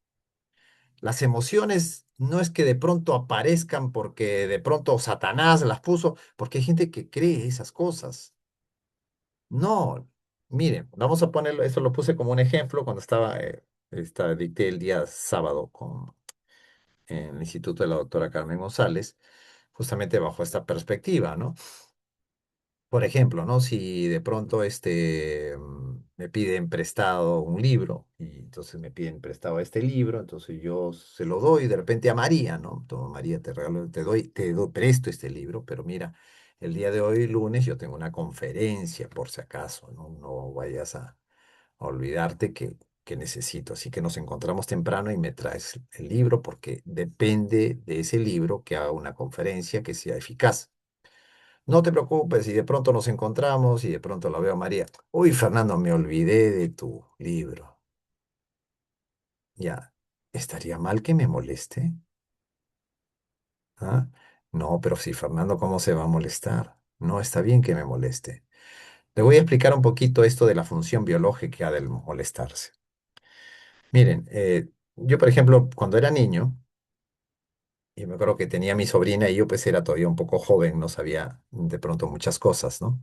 Las emociones no es que de pronto aparezcan porque de pronto Satanás las puso, porque hay gente que cree esas cosas. No, miren, vamos a ponerlo, eso lo puse como un ejemplo cuando dicté el día sábado en el Instituto de la doctora Carmen González, justamente bajo esta perspectiva, ¿no? Por ejemplo, ¿no? Si de pronto me piden prestado un libro y entonces me piden prestado este libro, entonces yo se lo doy de repente a María, ¿no? Toma, María, te regalo, presto este libro, pero mira, el día de hoy, lunes, yo tengo una conferencia por si acaso, ¿no? No vayas a olvidarte que necesito. Así que nos encontramos temprano y me traes el libro porque depende de ese libro que haga una conferencia que sea eficaz. No te preocupes, si de pronto nos encontramos y de pronto la veo a María. Uy, Fernando, me olvidé de tu libro. Ya, ¿estaría mal que me moleste? ¿Ah? No, pero si Fernando, ¿cómo se va a molestar? No está bien que me moleste. Le voy a explicar un poquito esto de la función biológica del molestarse. Miren, yo, por ejemplo, cuando era niño, y me acuerdo que tenía mi sobrina y yo pues era todavía un poco joven, no sabía de pronto muchas cosas, ¿no?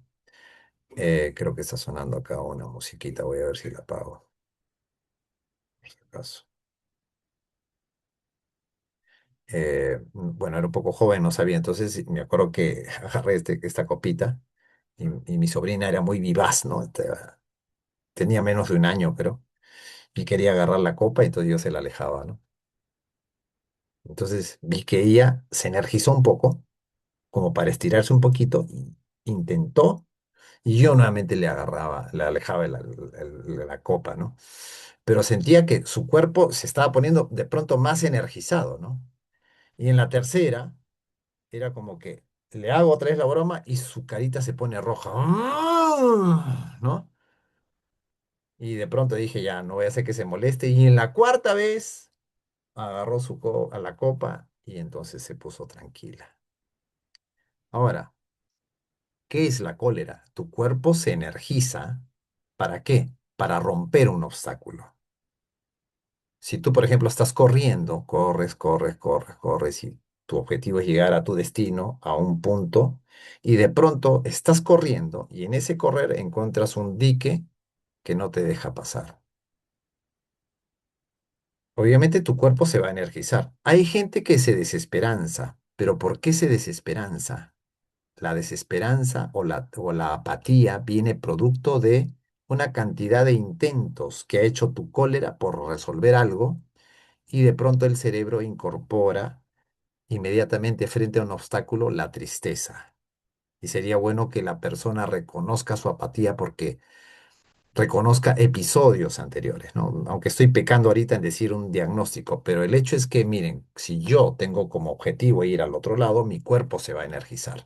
Creo que está sonando acá una musiquita, voy a ver si la apago. Por si acaso. Bueno, era un poco joven, no sabía, entonces me acuerdo que agarré esta copita y mi sobrina era muy vivaz, ¿no? Tenía menos de un año, pero y quería agarrar la copa, y entonces yo se la alejaba, ¿no? Entonces vi que ella se energizó un poco, como para estirarse un poquito, y intentó, y yo nuevamente le agarraba, le alejaba la copa, ¿no? Pero sentía que su cuerpo se estaba poniendo de pronto más energizado, ¿no? Y en la tercera era como que le hago otra vez la broma y su carita se pone roja, ¿no? Y de pronto dije, ya, no voy a hacer que se moleste. Y en la cuarta vez agarró a la copa y entonces se puso tranquila. Ahora, ¿qué es la cólera? Tu cuerpo se energiza. ¿Para qué? Para romper un obstáculo. Si tú, por ejemplo, estás corriendo, corres, corres, corres, corres y tu objetivo es llegar a tu destino, a un punto, y de pronto estás corriendo y en ese correr encuentras un dique que no te deja pasar. Obviamente tu cuerpo se va a energizar. Hay gente que se desesperanza, pero ¿por qué se desesperanza? La desesperanza o la apatía viene producto de una cantidad de intentos que ha hecho tu cólera por resolver algo y de pronto el cerebro incorpora inmediatamente frente a un obstáculo la tristeza. Y sería bueno que la persona reconozca su apatía porque reconozca episodios anteriores, ¿no? Aunque estoy pecando ahorita en decir un diagnóstico, pero el hecho es que, miren, si yo tengo como objetivo ir al otro lado, mi cuerpo se va a energizar.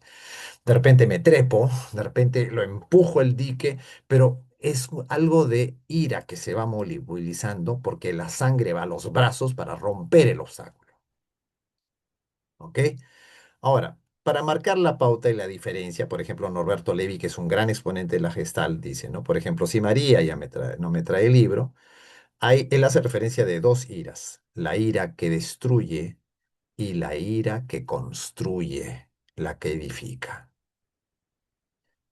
De repente me trepo, de repente lo empujo el dique, pero es algo de ira que se va movilizando porque la sangre va a los brazos para romper el obstáculo, ¿ok? Ahora, para marcar la pauta y la diferencia, por ejemplo, Norberto Levi, que es un gran exponente de la Gestalt, dice, ¿no? Por ejemplo, si María ya no me trae el libro, él hace referencia de dos iras, la ira que destruye y la ira que construye, la que edifica.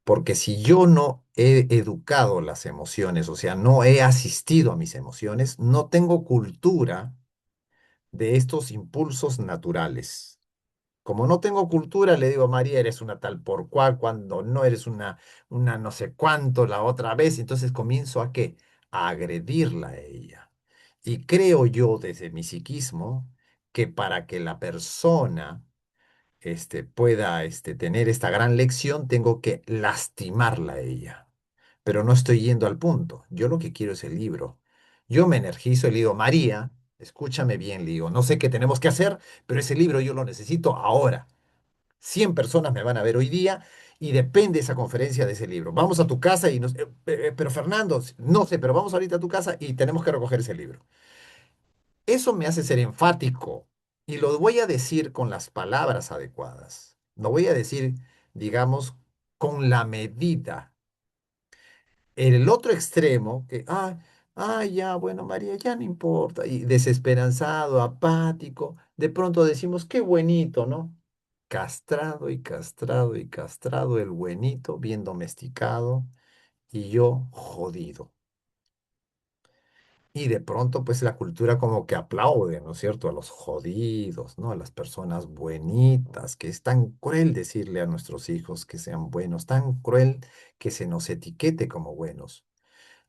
Porque si yo no he educado las emociones, o sea, no he asistido a mis emociones, no tengo cultura de estos impulsos naturales. Como no tengo cultura, le digo, María, eres una tal por cual, cuando no eres una no sé cuánto la otra vez. Entonces comienzo a qué? A agredirla a ella. Y creo yo desde mi psiquismo que para que la persona pueda tener esta gran lección, tengo que lastimarla a ella. Pero no estoy yendo al punto. Yo lo que quiero es el libro. Yo me energizo y le digo, María, escúchame bien, le digo, no sé qué tenemos que hacer, pero ese libro yo lo necesito ahora. 100 personas me van a ver hoy día y depende esa conferencia de ese libro. Vamos a tu casa y nos... pero Fernando, no sé, pero vamos ahorita a tu casa y tenemos que recoger ese libro. Eso me hace ser enfático y lo voy a decir con las palabras adecuadas. Lo voy a decir, digamos, con la medida. El otro extremo, que, ya, bueno, María, ya no importa, y desesperanzado, apático, de pronto decimos, qué buenito, ¿no? Castrado y castrado y castrado el buenito, bien domesticado, y yo jodido. Y de pronto, pues la cultura como que aplaude, ¿no es cierto? A los jodidos, ¿no? A las personas buenitas, que es tan cruel decirle a nuestros hijos que sean buenos, tan cruel que se nos etiquete como buenos.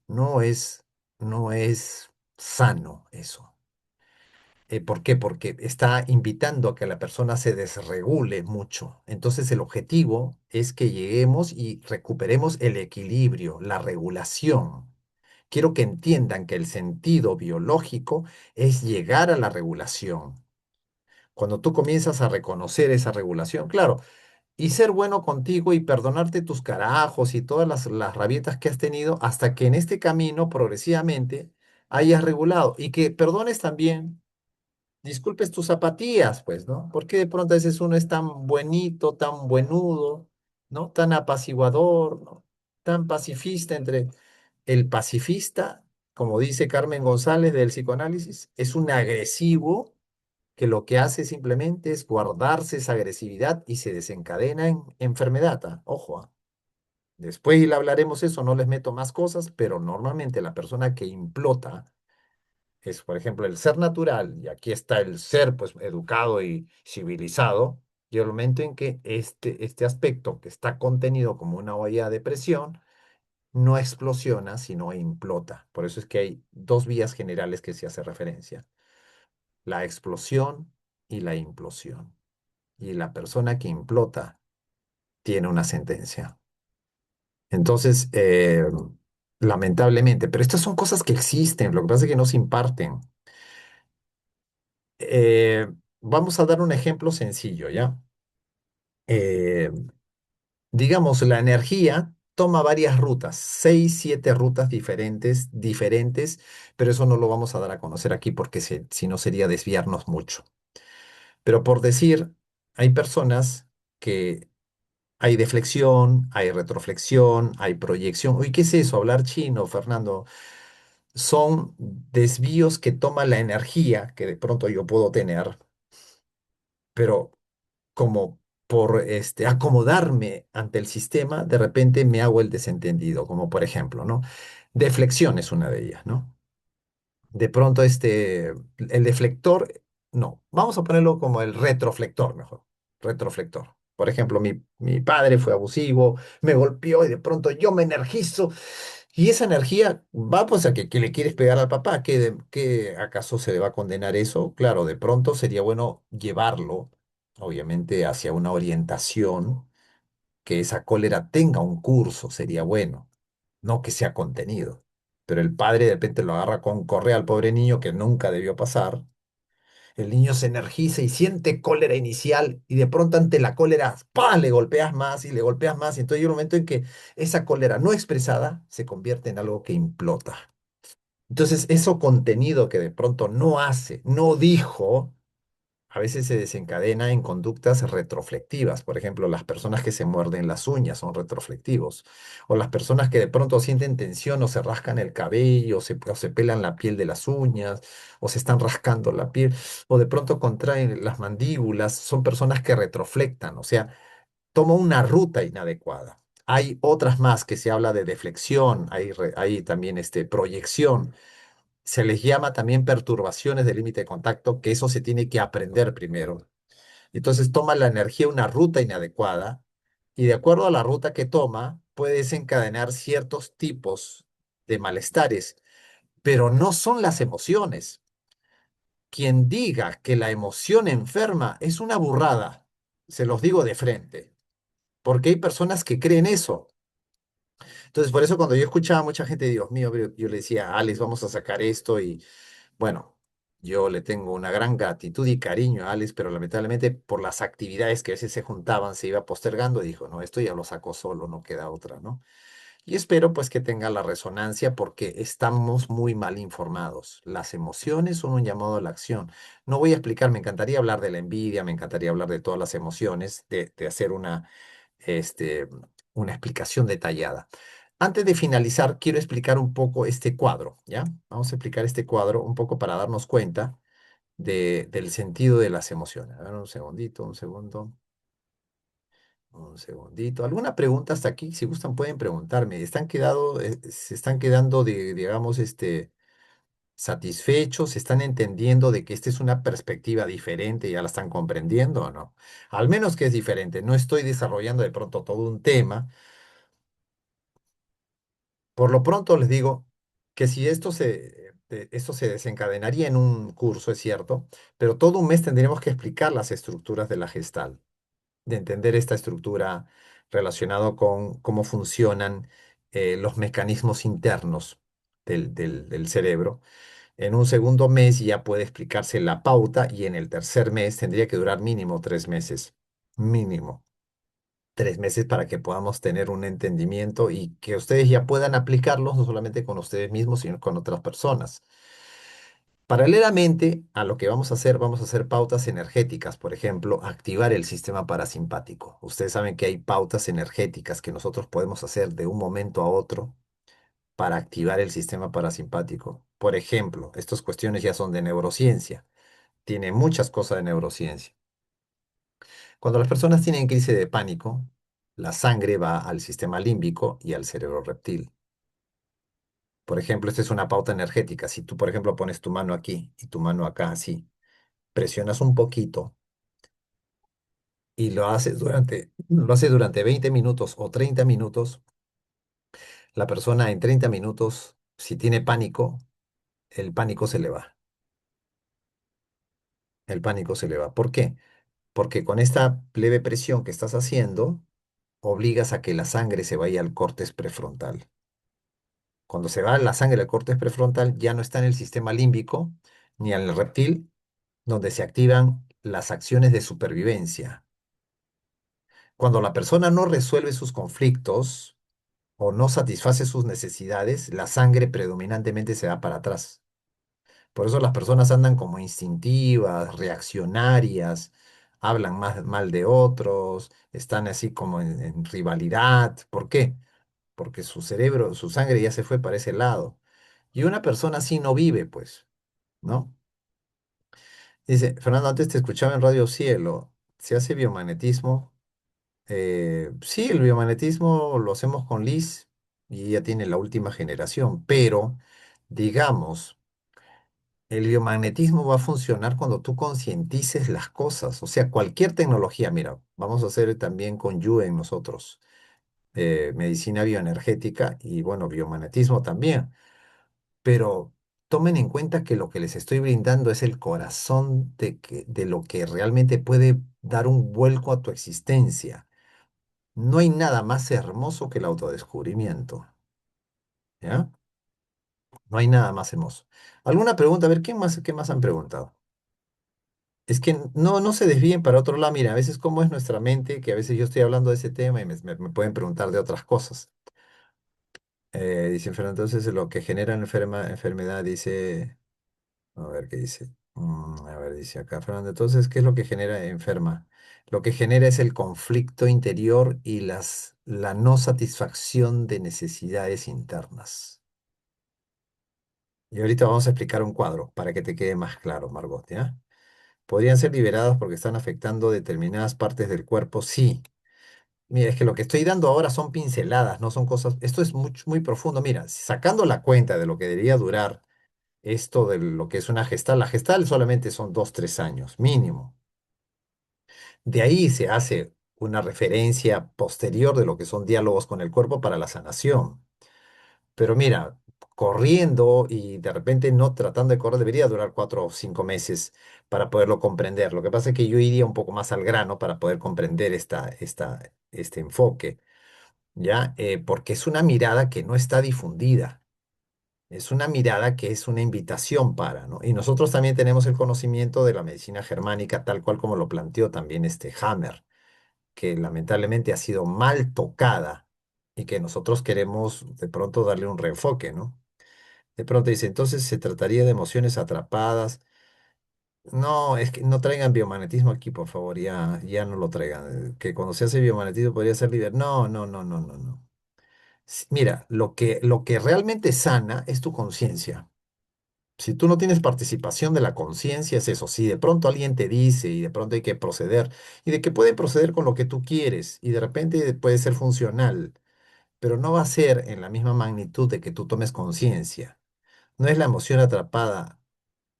No es, no es sano eso. ¿Por qué? Porque está invitando a que la persona se desregule mucho. Entonces el objetivo es que lleguemos y recuperemos el equilibrio, la regulación. Quiero que entiendan que el sentido biológico es llegar a la regulación. Cuando tú comienzas a reconocer esa regulación, claro, y ser bueno contigo y perdonarte tus carajos y todas las rabietas que has tenido hasta que en este camino progresivamente hayas regulado y que perdones también, disculpes tus zapatillas, pues, ¿no? Porque de pronto a veces uno es tan buenito, tan buenudo, ¿no? Tan apaciguador, ¿no? Tan pacifista entre el pacifista, como dice Carmen González del psicoanálisis, es un agresivo que lo que hace simplemente es guardarse esa agresividad y se desencadena en enfermedad. Ojo, después le hablaremos eso, no les meto más cosas, pero normalmente la persona que implota es, por ejemplo, el ser natural, y aquí está el ser, pues, educado y civilizado, y el momento en que este aspecto que está contenido como una olla de presión, no explosiona, sino implota. Por eso es que hay dos vías generales que se hace referencia, la explosión y la implosión. Y la persona que implota tiene una sentencia. Entonces, lamentablemente, pero estas son cosas que existen, lo que pasa es que no se imparten. Eh, Vamos a dar un ejemplo sencillo, ¿ya? Eh, digamos, la energía toma varias rutas, 6, 7 rutas diferentes, pero eso no lo vamos a dar a conocer aquí porque si no sería desviarnos mucho. Pero por decir, hay personas que hay deflexión, hay retroflexión, hay proyección. Uy, ¿qué es eso? Hablar chino, Fernando. Son desvíos que toma la energía que de pronto yo puedo tener, pero como por acomodarme ante el sistema, de repente me hago el desentendido, como por ejemplo, ¿no? Deflexión es una de ellas, ¿no? De pronto el deflector, no, vamos a ponerlo como el retroflector mejor, retroflector. Por ejemplo, mi padre fue abusivo, me golpeó y de pronto yo me energizo y esa energía va pues a que le quieres pegar al papá, ¿qué acaso se le va a condenar eso? Claro, de pronto sería bueno llevarlo, obviamente, hacia una orientación, que esa cólera tenga un curso, sería bueno, no que sea contenido. Pero el padre de repente lo agarra con correa al pobre niño que nunca debió pasar. El niño se energiza y siente cólera inicial y de pronto ante la cólera, ¡pam!, le golpeas más y le golpeas más. Y entonces hay un momento en que esa cólera no expresada se convierte en algo que implota. Entonces, eso contenido que de pronto no hace, no dijo, a veces se desencadena en conductas retroflectivas. Por ejemplo, las personas que se muerden las uñas son retroflectivos. O las personas que de pronto sienten tensión o se rascan el cabello, o se pelan la piel de las uñas, o se están rascando la piel, o de pronto contraen las mandíbulas, son personas que retroflectan, o sea, toma una ruta inadecuada. Hay otras más que se habla de deflexión, hay también proyección. Se les llama también perturbaciones del límite de contacto, que eso se tiene que aprender primero. Entonces toma la energía una ruta inadecuada y de acuerdo a la ruta que toma, puede desencadenar ciertos tipos de malestares, pero no son las emociones. Quien diga que la emoción enferma es una burrada, se los digo de frente, porque hay personas que creen eso. Entonces, por eso cuando yo escuchaba a mucha gente, Dios mío, pero yo le decía, Alex, vamos a sacar esto y bueno, yo le tengo una gran gratitud y cariño a Alex, pero lamentablemente por las actividades que a veces se juntaban, se iba postergando, dijo, no, esto ya lo sacó solo, no queda otra, ¿no? Y espero pues que tenga la resonancia porque estamos muy mal informados. Las emociones son un llamado a la acción. No voy a explicar, me encantaría hablar de la envidia, me encantaría hablar de todas las emociones, de hacer este, una explicación detallada. Antes de finalizar, quiero explicar un poco este cuadro, ¿ya? Vamos a explicar este cuadro un poco para darnos cuenta del sentido de las emociones. A ver, un segundito, un segundo, un segundito. ¿Alguna pregunta hasta aquí? Si gustan, pueden preguntarme. Se están quedando, digamos, satisfechos? ¿Están entendiendo de que esta es una perspectiva diferente? ¿Ya la están comprendiendo o no? Al menos que es diferente. No estoy desarrollando de pronto todo un tema. Por lo pronto les digo que si esto se desencadenaría en un curso, es cierto, pero todo un mes tendríamos que explicar las estructuras de la gestal, de entender esta estructura relacionado con cómo funcionan los mecanismos internos del cerebro. En un segundo mes ya puede explicarse la pauta y en el tercer mes tendría que durar mínimo 3 meses, mínimo. 3 meses para que podamos tener un entendimiento y que ustedes ya puedan aplicarlos no solamente con ustedes mismos, sino con otras personas. Paralelamente a lo que vamos a hacer pautas energéticas, por ejemplo, activar el sistema parasimpático. Ustedes saben que hay pautas energéticas que nosotros podemos hacer de un momento a otro para activar el sistema parasimpático. Por ejemplo, estas cuestiones ya son de neurociencia. Tiene muchas cosas de neurociencia. Cuando las personas tienen crisis de pánico, la sangre va al sistema límbico y al cerebro reptil. Por ejemplo, esta es una pauta energética. Si tú, por ejemplo, pones tu mano aquí y tu mano acá, así, presionas un poquito y lo haces durante 20 minutos o 30 minutos, la persona en 30 minutos, si tiene pánico, el pánico se le va. el pánico se le va. ¿Por qué? Porque con esta leve presión que estás haciendo, obligas a que la sangre se vaya al córtex prefrontal. Cuando se va la sangre al córtex prefrontal, ya no está en el sistema límbico ni en el reptil, donde se activan las acciones de supervivencia. Cuando la persona no resuelve sus conflictos o no satisface sus necesidades, la sangre predominantemente se va para atrás. Por eso las personas andan como instintivas, reaccionarias, hablan más mal de otros, están así como en rivalidad. ¿Por qué? Porque su cerebro, su sangre ya se fue para ese lado. Y una persona así no vive, pues, ¿no? Dice, Fernando, antes te escuchaba en Radio Cielo, ¿se hace biomagnetismo? Sí, el biomagnetismo lo hacemos con Liz y ella tiene la última generación, pero digamos, el biomagnetismo va a funcionar cuando tú concientices las cosas, o sea, cualquier tecnología, mira, vamos a hacer también con en nosotros, medicina bioenergética y bueno, biomagnetismo también, pero tomen en cuenta que lo que les estoy brindando es el corazón de lo que realmente puede dar un vuelco a tu existencia. No hay nada más hermoso que el autodescubrimiento, ¿ya? No hay nada más hermoso. ¿Alguna pregunta? A ver, qué más han preguntado? Es que no se desvíen para otro lado. Mira, a veces cómo es nuestra mente, que a veces yo estoy hablando de ese tema y me pueden preguntar de otras cosas. Dicen, pero entonces lo que genera enfermedad, dice, a ver qué dice. A ver, dice acá, Fernando, entonces, ¿qué es lo que genera enferma? Lo que genera es el conflicto interior y la no satisfacción de necesidades internas. Y ahorita vamos a explicar un cuadro para que te quede más claro, Margot, ¿ya? ¿Podrían ser liberados porque están afectando determinadas partes del cuerpo? Sí. Mira, es que lo que estoy dando ahora son pinceladas, no son cosas. Esto es muy profundo. Mira, sacando la cuenta de lo que debería durar esto de lo que es una gestal, la gestal solamente son 2, 3 años, mínimo. De ahí se hace una referencia posterior de lo que son diálogos con el cuerpo para la sanación. Pero mira, corriendo y de repente no tratando de correr debería durar 4 o 5 meses para poderlo comprender. Lo que pasa es que yo iría un poco más al grano para poder comprender este enfoque, ¿ya? Porque es una mirada que no está difundida. Es una mirada que es una invitación para, ¿no? Y nosotros también tenemos el conocimiento de la medicina germánica, tal cual como lo planteó también este Hammer, que lamentablemente ha sido mal tocada y que nosotros queremos de pronto darle un reenfoque, ¿no? De pronto dice, entonces se trataría de emociones atrapadas. No, es que no traigan biomagnetismo aquí, por favor, ya no lo traigan. Que cuando se hace biomagnetismo podría ser libre. No, no, no, no, no, no. Mira, lo que realmente sana es tu conciencia. Si tú no tienes participación de la conciencia, es eso. Si de pronto alguien te dice y de pronto hay que proceder, y de que puede proceder con lo que tú quieres, y de repente puede ser funcional, pero no va a ser en la misma magnitud de que tú tomes conciencia. No es la emoción atrapada.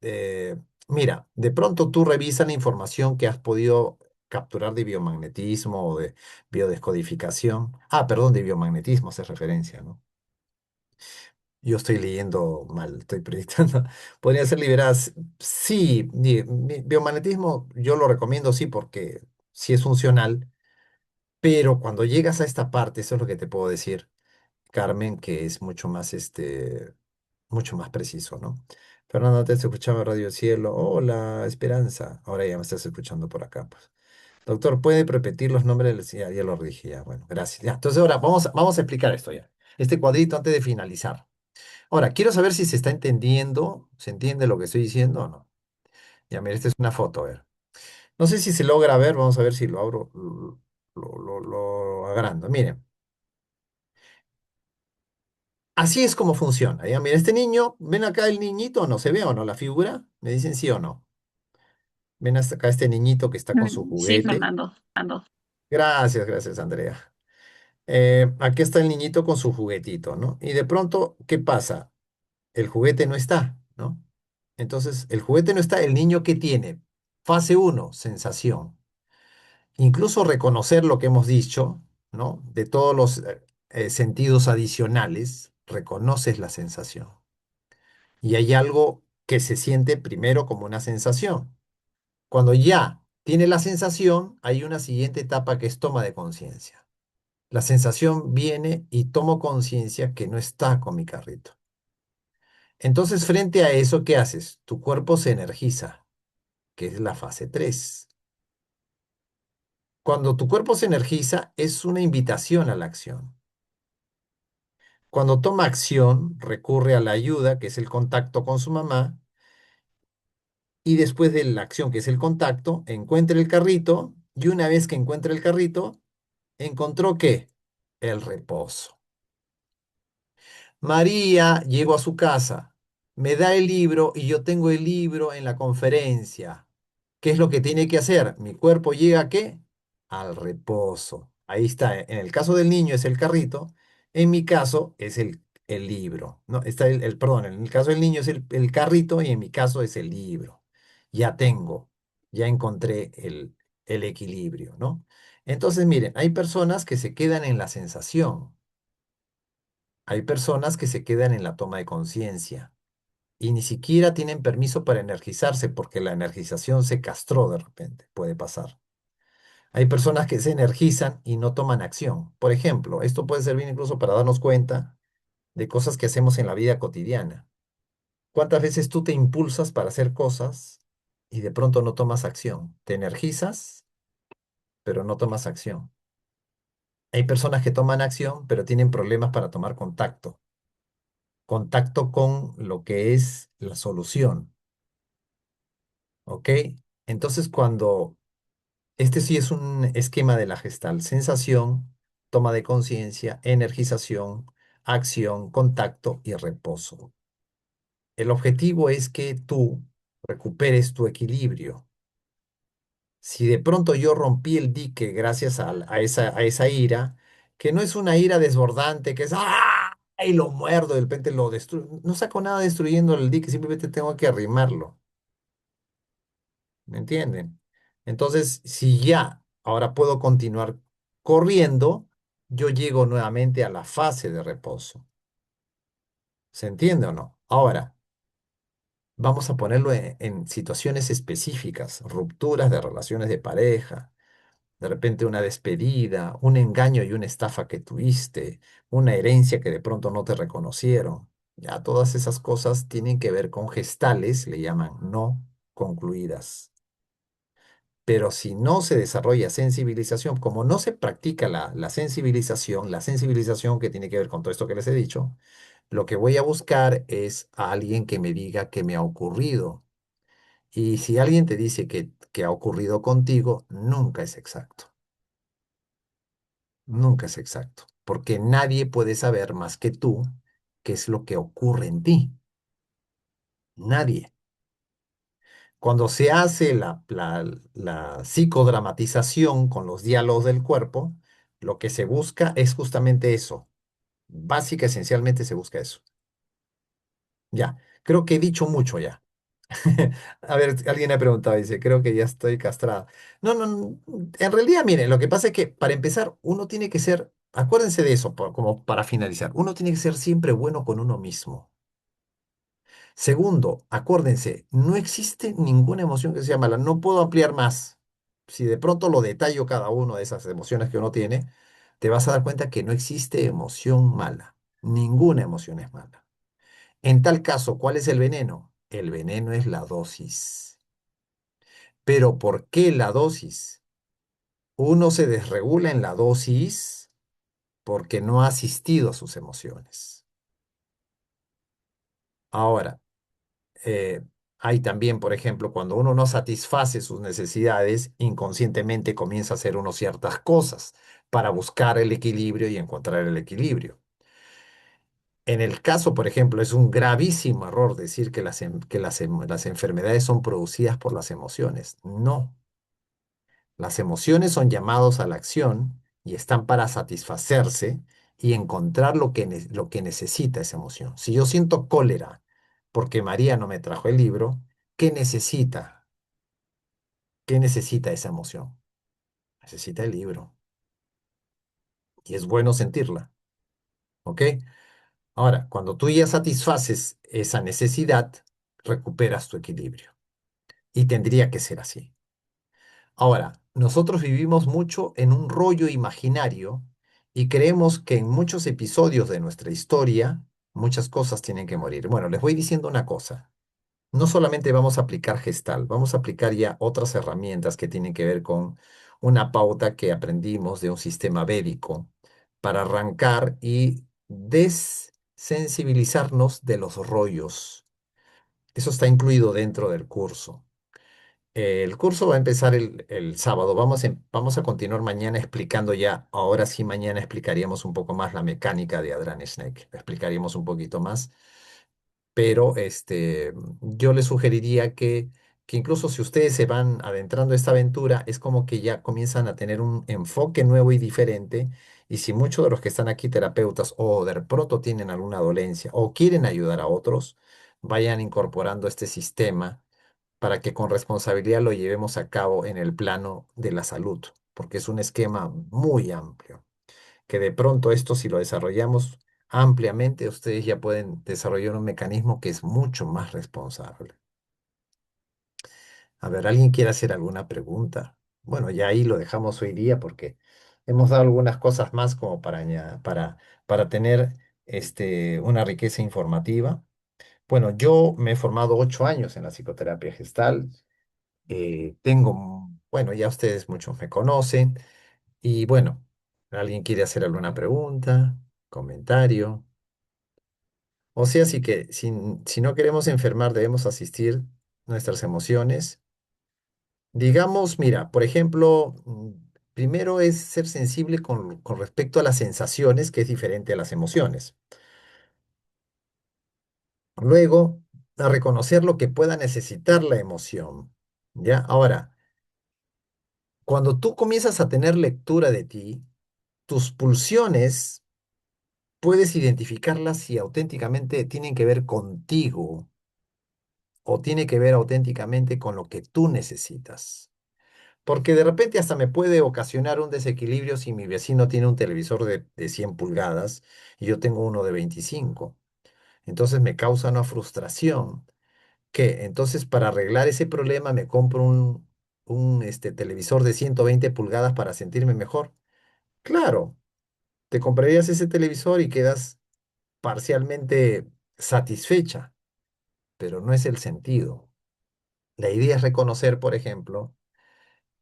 eh, Mira, de pronto tú revisas la información que has podido capturar de biomagnetismo o de biodescodificación. Ah, perdón, de biomagnetismo hace referencia, ¿no? Yo estoy leyendo mal, estoy proyectando. ¿Podrían ser liberadas? Sí, biomagnetismo yo lo recomiendo, sí, porque sí es funcional, pero cuando llegas a esta parte, eso es lo que te puedo decir, Carmen, que es mucho más preciso, ¿no? Fernando, te escuchaba en Radio Cielo. Hola, Esperanza. Ahora ya me estás escuchando por acá, pues. Doctor, ¿puede repetir los nombres del... Sí, ya lo dije, ya. Bueno, gracias. Ya, entonces ahora vamos a explicar esto ya. Este cuadrito antes de finalizar. Ahora, quiero saber si se está entendiendo, ¿se entiende lo que estoy diciendo o no? Ya, mira, esta es una foto, a ver. No sé si se logra ver, vamos a ver si lo abro, lo agrando. Miren, así es como funciona. Ya, mira, este niño, ¿ven acá el niñito o no? ¿Se ve o no la figura? Me dicen sí o no. Ven hasta acá este niñito que está con su Sí, juguete. Fernando. Gracias, gracias, Andrea. Aquí está el niñito con su juguetito, ¿no? Y de pronto, ¿qué pasa? El juguete no está, ¿no? Entonces, el juguete no está, el niño ¿qué tiene? Fase uno, sensación. Incluso reconocer lo que hemos dicho, ¿no? De todos los sentidos adicionales, reconoces la sensación. Y hay algo que se siente primero como una sensación. Cuando ya tiene la sensación, hay una siguiente etapa que es toma de conciencia. La sensación viene y tomo conciencia que no está con mi carrito. Entonces, frente a eso, ¿qué haces? Tu cuerpo se energiza, que es la fase 3. Cuando tu cuerpo se energiza, es una invitación a la acción. Cuando toma acción, recurre a la ayuda, que es el contacto con su mamá, y después de la acción, que es el contacto, encuentra el carrito, y una vez que encuentra el carrito, ¿encontró qué? El reposo. María llegó a su casa, me da el libro y yo tengo el libro en la conferencia. ¿Qué es lo que tiene que hacer? Mi cuerpo llega ¿a qué? Al reposo. Ahí está. En el caso del niño es el carrito. En mi caso es el libro. No, está perdón, en el caso del niño es el carrito y en mi caso es el libro. Ya tengo, ya encontré el equilibrio, ¿no? Entonces, miren, hay personas que se quedan en la sensación. Hay personas que se quedan en la toma de conciencia y ni siquiera tienen permiso para energizarse porque la energización se castró de repente, puede pasar. Hay personas que se energizan y no toman acción. Por ejemplo, esto puede servir incluso para darnos cuenta de cosas que hacemos en la vida cotidiana. ¿Cuántas veces tú te impulsas para hacer cosas y de pronto no tomas acción? Te energizas, pero no tomas acción. Hay personas que toman acción, pero tienen problemas para tomar contacto. Contacto con lo que es la solución. ¿Ok? Entonces, cuando este sí es un esquema de la Gestalt, sensación, toma de conciencia, energización, acción, contacto y reposo. El objetivo es que tú recuperes tu equilibrio. Si de pronto yo rompí el dique gracias a esa ira, que no es una ira desbordante, que es ¡ah! Y lo muerdo, de repente lo destruyo. No saco nada destruyendo el dique, simplemente tengo que arrimarlo. ¿Me entienden? Entonces, si ya ahora puedo continuar corriendo, yo llego nuevamente a la fase de reposo. ¿Se entiende o no? Ahora, vamos a ponerlo en situaciones específicas, rupturas de relaciones de pareja, de repente una despedida, un engaño y una estafa que tuviste, una herencia que de pronto no te reconocieron. Ya todas esas cosas tienen que ver con gestales, le llaman no concluidas. Pero si no se desarrolla sensibilización, como no se practica la sensibilización que tiene que ver con todo esto que les he dicho, lo que voy a buscar es a alguien que me diga qué me ha ocurrido. Y si alguien te dice que ha ocurrido contigo, nunca es exacto. Nunca es exacto. Porque nadie puede saber más que tú qué es lo que ocurre en ti. Nadie. Cuando se hace la psicodramatización con los diálogos del cuerpo, lo que se busca es justamente eso. Básica, esencialmente se busca eso. Ya, creo que he dicho mucho ya. A ver, alguien ha preguntado, dice, creo que ya estoy castrado. No, no, no, en realidad, miren, lo que pasa es que para empezar, uno tiene que ser, acuérdense de eso, como para finalizar, uno tiene que ser siempre bueno con uno mismo. Segundo, acuérdense, no existe ninguna emoción que sea mala. No puedo ampliar más. Si de pronto lo detallo cada una de esas emociones que uno tiene, te vas a dar cuenta que no existe emoción mala. Ninguna emoción es mala. En tal caso, ¿cuál es el veneno? El veneno es la dosis. Pero ¿por qué la dosis? Uno se desregula en la dosis porque no ha asistido a sus emociones. Ahora, eh, hay también, por ejemplo, cuando uno no satisface sus necesidades, inconscientemente comienza a hacer uno ciertas cosas para buscar el equilibrio y encontrar el equilibrio. En el caso, por ejemplo, es un gravísimo error decir que las enfermedades son producidas por las emociones. No, las emociones son llamados a la acción y están para satisfacerse y encontrar lo que necesita esa emoción. Si yo siento cólera porque María no me trajo el libro, ¿qué necesita? ¿Qué necesita esa emoción? Necesita el libro. Y es bueno sentirla, ¿ok? Ahora, cuando tú ya satisfaces esa necesidad, recuperas tu equilibrio. Y tendría que ser así. Ahora, nosotros vivimos mucho en un rollo imaginario y creemos que en muchos episodios de nuestra historia muchas cosas tienen que morir. Bueno, les voy diciendo una cosa. No solamente vamos a aplicar Gestalt, vamos a aplicar ya otras herramientas que tienen que ver con una pauta que aprendimos de un sistema védico para arrancar y desensibilizarnos de los rollos. Eso está incluido dentro del curso. El curso va a empezar el sábado. Vamos a continuar mañana explicando ya. Ahora sí, mañana explicaríamos un poco más la mecánica de Adran Snake. Explicaríamos un poquito más. Pero yo les sugeriría que incluso si ustedes se van adentrando a esta aventura, es como que ya comienzan a tener un enfoque nuevo y diferente. Y si muchos de los que están aquí, terapeutas, o de pronto tienen alguna dolencia o quieren ayudar a otros, vayan incorporando este sistema para que con responsabilidad lo llevemos a cabo en el plano de la salud, porque es un esquema muy amplio, que de pronto esto si lo desarrollamos ampliamente, ustedes ya pueden desarrollar un mecanismo que es mucho más responsable. A ver, ¿alguien quiere hacer alguna pregunta? Bueno, ya ahí lo dejamos hoy día porque hemos dado algunas cosas más como para tener una riqueza informativa. Bueno, yo me he formado 8 años en la psicoterapia gestal. Bueno, ya ustedes muchos me conocen y bueno, ¿alguien quiere hacer alguna pregunta, comentario? O sea, sí que si no queremos enfermar, debemos asistir nuestras emociones. Digamos, mira, por ejemplo, primero es ser sensible con respecto a las sensaciones, que es diferente a las emociones. Luego, a reconocer lo que pueda necesitar la emoción. ¿Ya? Ahora, cuando tú comienzas a tener lectura de ti, tus pulsiones puedes identificarlas si auténticamente tienen que ver contigo o tiene que ver auténticamente con lo que tú necesitas. Porque de repente hasta me puede ocasionar un desequilibrio si mi vecino tiene un televisor de 100 pulgadas y yo tengo uno de 25. Entonces me causa una frustración. Que entonces para arreglar ese problema me compro un televisor de 120 pulgadas para sentirme mejor. Claro, te comprarías ese televisor y quedas parcialmente satisfecha, pero no es el sentido. La idea es reconocer, por ejemplo,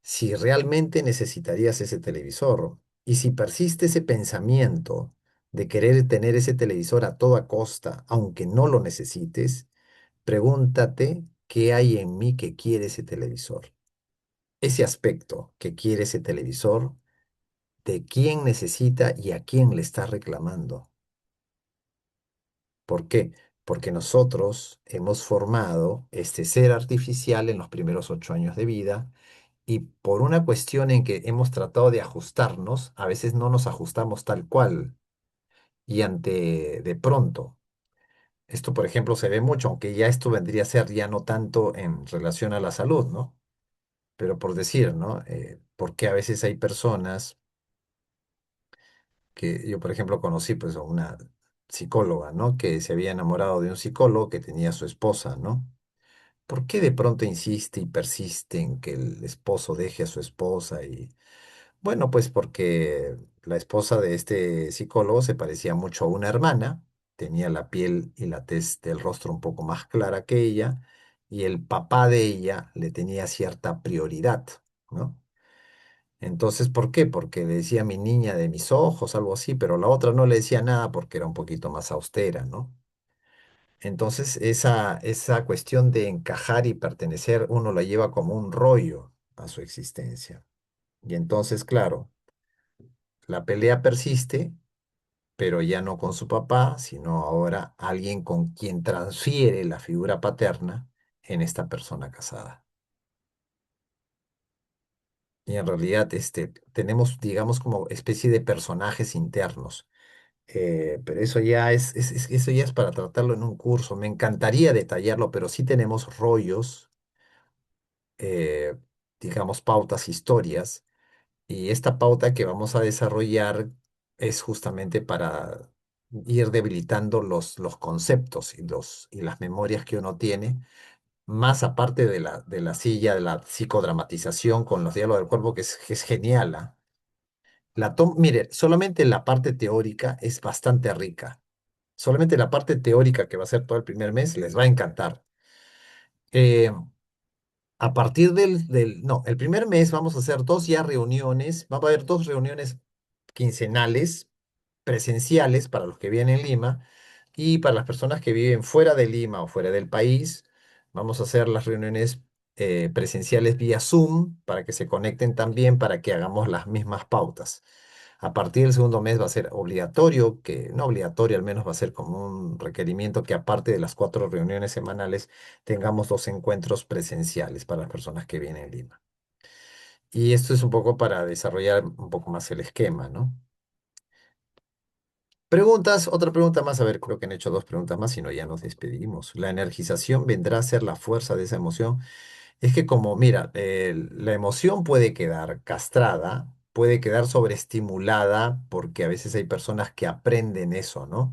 si realmente necesitarías ese televisor y si persiste ese pensamiento de querer tener ese televisor a toda costa, aunque no lo necesites, pregúntate qué hay en mí que quiere ese televisor. Ese aspecto que quiere ese televisor, de quién necesita y a quién le está reclamando. ¿Por qué? Porque nosotros hemos formado este ser artificial en los primeros 8 años de vida y por una cuestión en que hemos tratado de ajustarnos, a veces no nos ajustamos tal cual y ante de pronto. Esto, por ejemplo, se ve mucho, aunque ya esto vendría a ser ya no tanto en relación a la salud, ¿no? Pero por decir, ¿no? Porque a veces hay personas que yo, por ejemplo, conocí pues a una psicóloga, ¿no? Que se había enamorado de un psicólogo que tenía a su esposa, ¿no? ¿Por qué de pronto insiste y persiste en que el esposo deje a su esposa? Y bueno, pues porque la esposa de este psicólogo se parecía mucho a una hermana, tenía la piel y la tez del rostro un poco más clara que ella, y el papá de ella le tenía cierta prioridad, ¿no? Entonces, ¿por qué? Porque le decía mi niña de mis ojos, algo así, pero la otra no le decía nada porque era un poquito más austera, ¿no? Entonces, esa cuestión de encajar y pertenecer, uno la lleva como un rollo a su existencia. Y entonces, claro, la pelea persiste, pero ya no con su papá, sino ahora alguien con quien transfiere la figura paterna en esta persona casada. Y en realidad, tenemos, digamos, como especie de personajes internos. Pero eso ya eso ya es para tratarlo en un curso. Me encantaría detallarlo, pero sí tenemos rollos, eh, digamos, pautas, historias. Y esta pauta que vamos a desarrollar es justamente para ir debilitando los conceptos y las memorias que uno tiene más aparte de la silla, de la psicodramatización con los diálogos del cuerpo, que es genial, ¿ah? Mire, solamente la parte teórica es bastante rica. Solamente la parte teórica que va a ser todo el primer mes les va a encantar. Eh, a partir no, el primer mes vamos a hacer dos ya reuniones, va a haber dos reuniones quincenales presenciales para los que viven en Lima y para las personas que viven fuera de Lima o fuera del país, vamos a hacer las reuniones presenciales vía Zoom para que se conecten también para que hagamos las mismas pautas. A partir del segundo mes va a ser obligatorio, que no obligatorio, al menos va a ser como un requerimiento que aparte de las 4 reuniones semanales, tengamos 2 encuentros presenciales para las personas que vienen en Lima. Y esto es un poco para desarrollar un poco más el esquema, ¿no? Preguntas, otra pregunta más. A ver, creo que han hecho 2 preguntas más, si no ya nos despedimos. ¿La energización vendrá a ser la fuerza de esa emoción? Es que como, mira, la emoción puede quedar castrada, puede quedar sobreestimulada, porque a veces hay personas que aprenden eso, ¿no?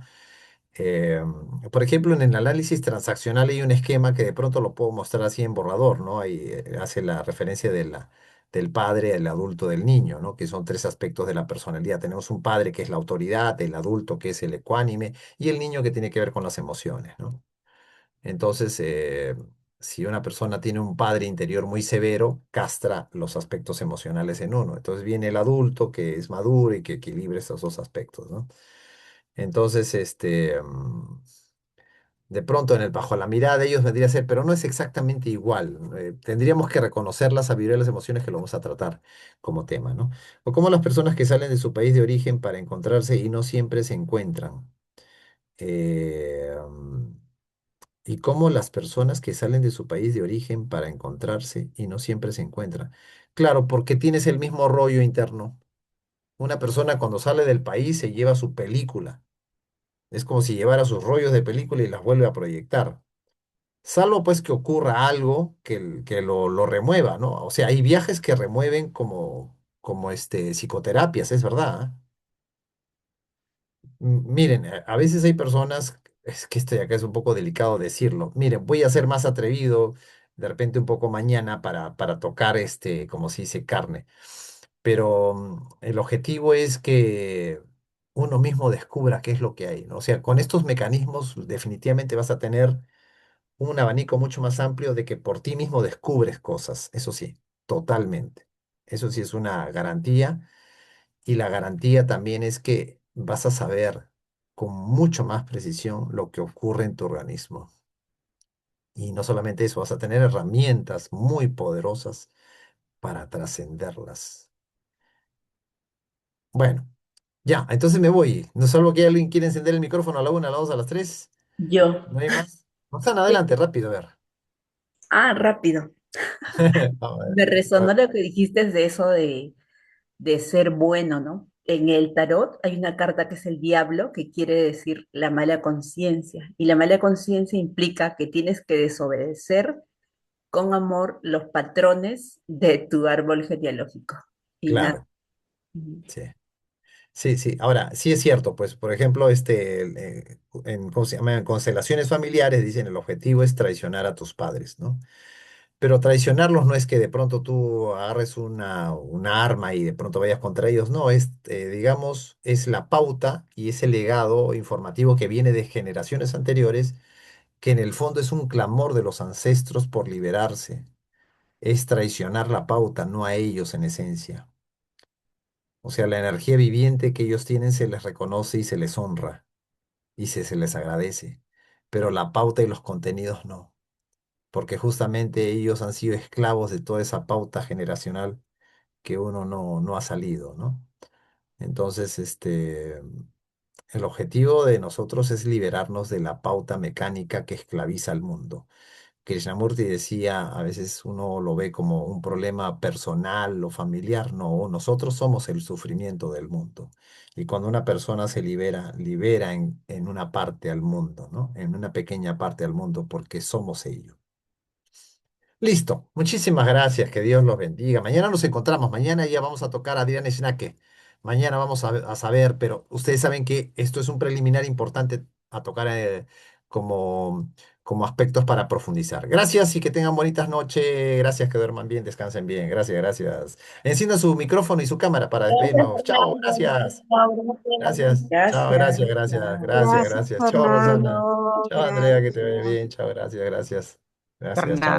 Eh, por ejemplo, en el análisis transaccional hay un esquema que de pronto lo puedo mostrar así en borrador, ¿no? Ahí hace la referencia del padre, el adulto, del niño, ¿no? Que son 3 aspectos de la personalidad. Tenemos un padre que es la autoridad, el adulto que es el ecuánime y el niño que tiene que ver con las emociones, ¿no? Entonces, si una persona tiene un padre interior muy severo, castra los aspectos emocionales en uno. Entonces viene el adulto que es maduro y que equilibra estos 2 aspectos, ¿no? Entonces, de pronto bajo la mirada de ellos vendría a ser, pero no es exactamente igual. Tendríamos que reconocer la sabiduría de las emociones que lo vamos a tratar como tema, ¿no? O cómo las personas que salen de su país de origen para encontrarse y no siempre se encuentran. Eh, mm, y cómo las personas que salen de su país de origen para encontrarse y no siempre se encuentran. Claro, porque tienes el mismo rollo interno. Una persona cuando sale del país se lleva su película. Es como si llevara sus rollos de película y las vuelve a proyectar. Salvo pues que ocurra algo que lo remueva, ¿no? O sea, hay viajes que remueven como psicoterapias, es verdad. ¿Ah? Miren, a veces hay personas, es que esto de acá es un poco delicado decirlo. Miren, voy a ser más atrevido, de repente un poco mañana para tocar como se dice, carne. Pero el objetivo es que uno mismo descubra qué es lo que hay, ¿no? O sea, con estos mecanismos definitivamente vas a tener un abanico mucho más amplio de que por ti mismo descubres cosas, eso sí, totalmente. Eso sí es una garantía y la garantía también es que vas a saber con mucho más precisión lo que ocurre en tu organismo. Y no solamente eso, vas a tener herramientas muy poderosas para trascenderlas. Bueno, ya, entonces me voy. No salvo que alguien quiere encender el micrófono a la 1, a la 2, a las 3. Yo. ¿No hay más? Roxana, Sí. adelante, rápido, a ver. Rápido. A ver, Me a ver. resonó lo que dijiste de eso de ser bueno, ¿no? En el tarot hay una carta que es el diablo, que quiere decir la mala conciencia. Y la mala conciencia implica que tienes que desobedecer con amor los patrones de tu árbol genealógico. Y nada. Claro, sí. Sí, sí. Ahora, sí es cierto, pues, por ejemplo, ¿cómo se llama? En constelaciones familiares dicen el objetivo es traicionar a tus padres, ¿no? Pero traicionarlos no es que de pronto tú agarres una arma y de pronto vayas contra ellos, no, digamos, es la pauta y ese legado informativo que viene de generaciones anteriores, que en el fondo es un clamor de los ancestros por liberarse, es traicionar la pauta, no a ellos en esencia. O sea, la energía viviente que ellos tienen se les reconoce y se les honra y se les agradece, pero la pauta y los contenidos no, porque justamente ellos han sido esclavos de toda esa pauta generacional que uno no ha salido, ¿no? Entonces, el objetivo de nosotros es liberarnos de la pauta mecánica que esclaviza al mundo. Krishnamurti decía, a veces uno lo ve como un problema personal o familiar. No, nosotros somos el sufrimiento del mundo. Y cuando una persona se libera, libera en una parte al mundo, ¿no? En una pequeña parte al mundo, porque somos ello. Listo. Muchísimas gracias. Que Dios los bendiga. Mañana nos encontramos. Mañana ya vamos a tocar a Adrián Snake. Mañana vamos a saber, pero ustedes saben que esto es un preliminar importante a tocar. como, como aspectos para profundizar. Gracias y que tengan bonitas noches. Gracias, que duerman bien, descansen bien. Gracias, gracias. Enciendan su micrófono y su cámara para Gracias, despedirnos. Chao, Fernando. gracias. Chao, gracias. Gracias. Chao, Gracias. gracias, gracias, Chao. gracias, Gracias, gracias. Chao, Rosana. Fernando. Chao, Andrea, que te vaya Gracias. bien. Chao, gracias, gracias. Gracias, chao. Fernando.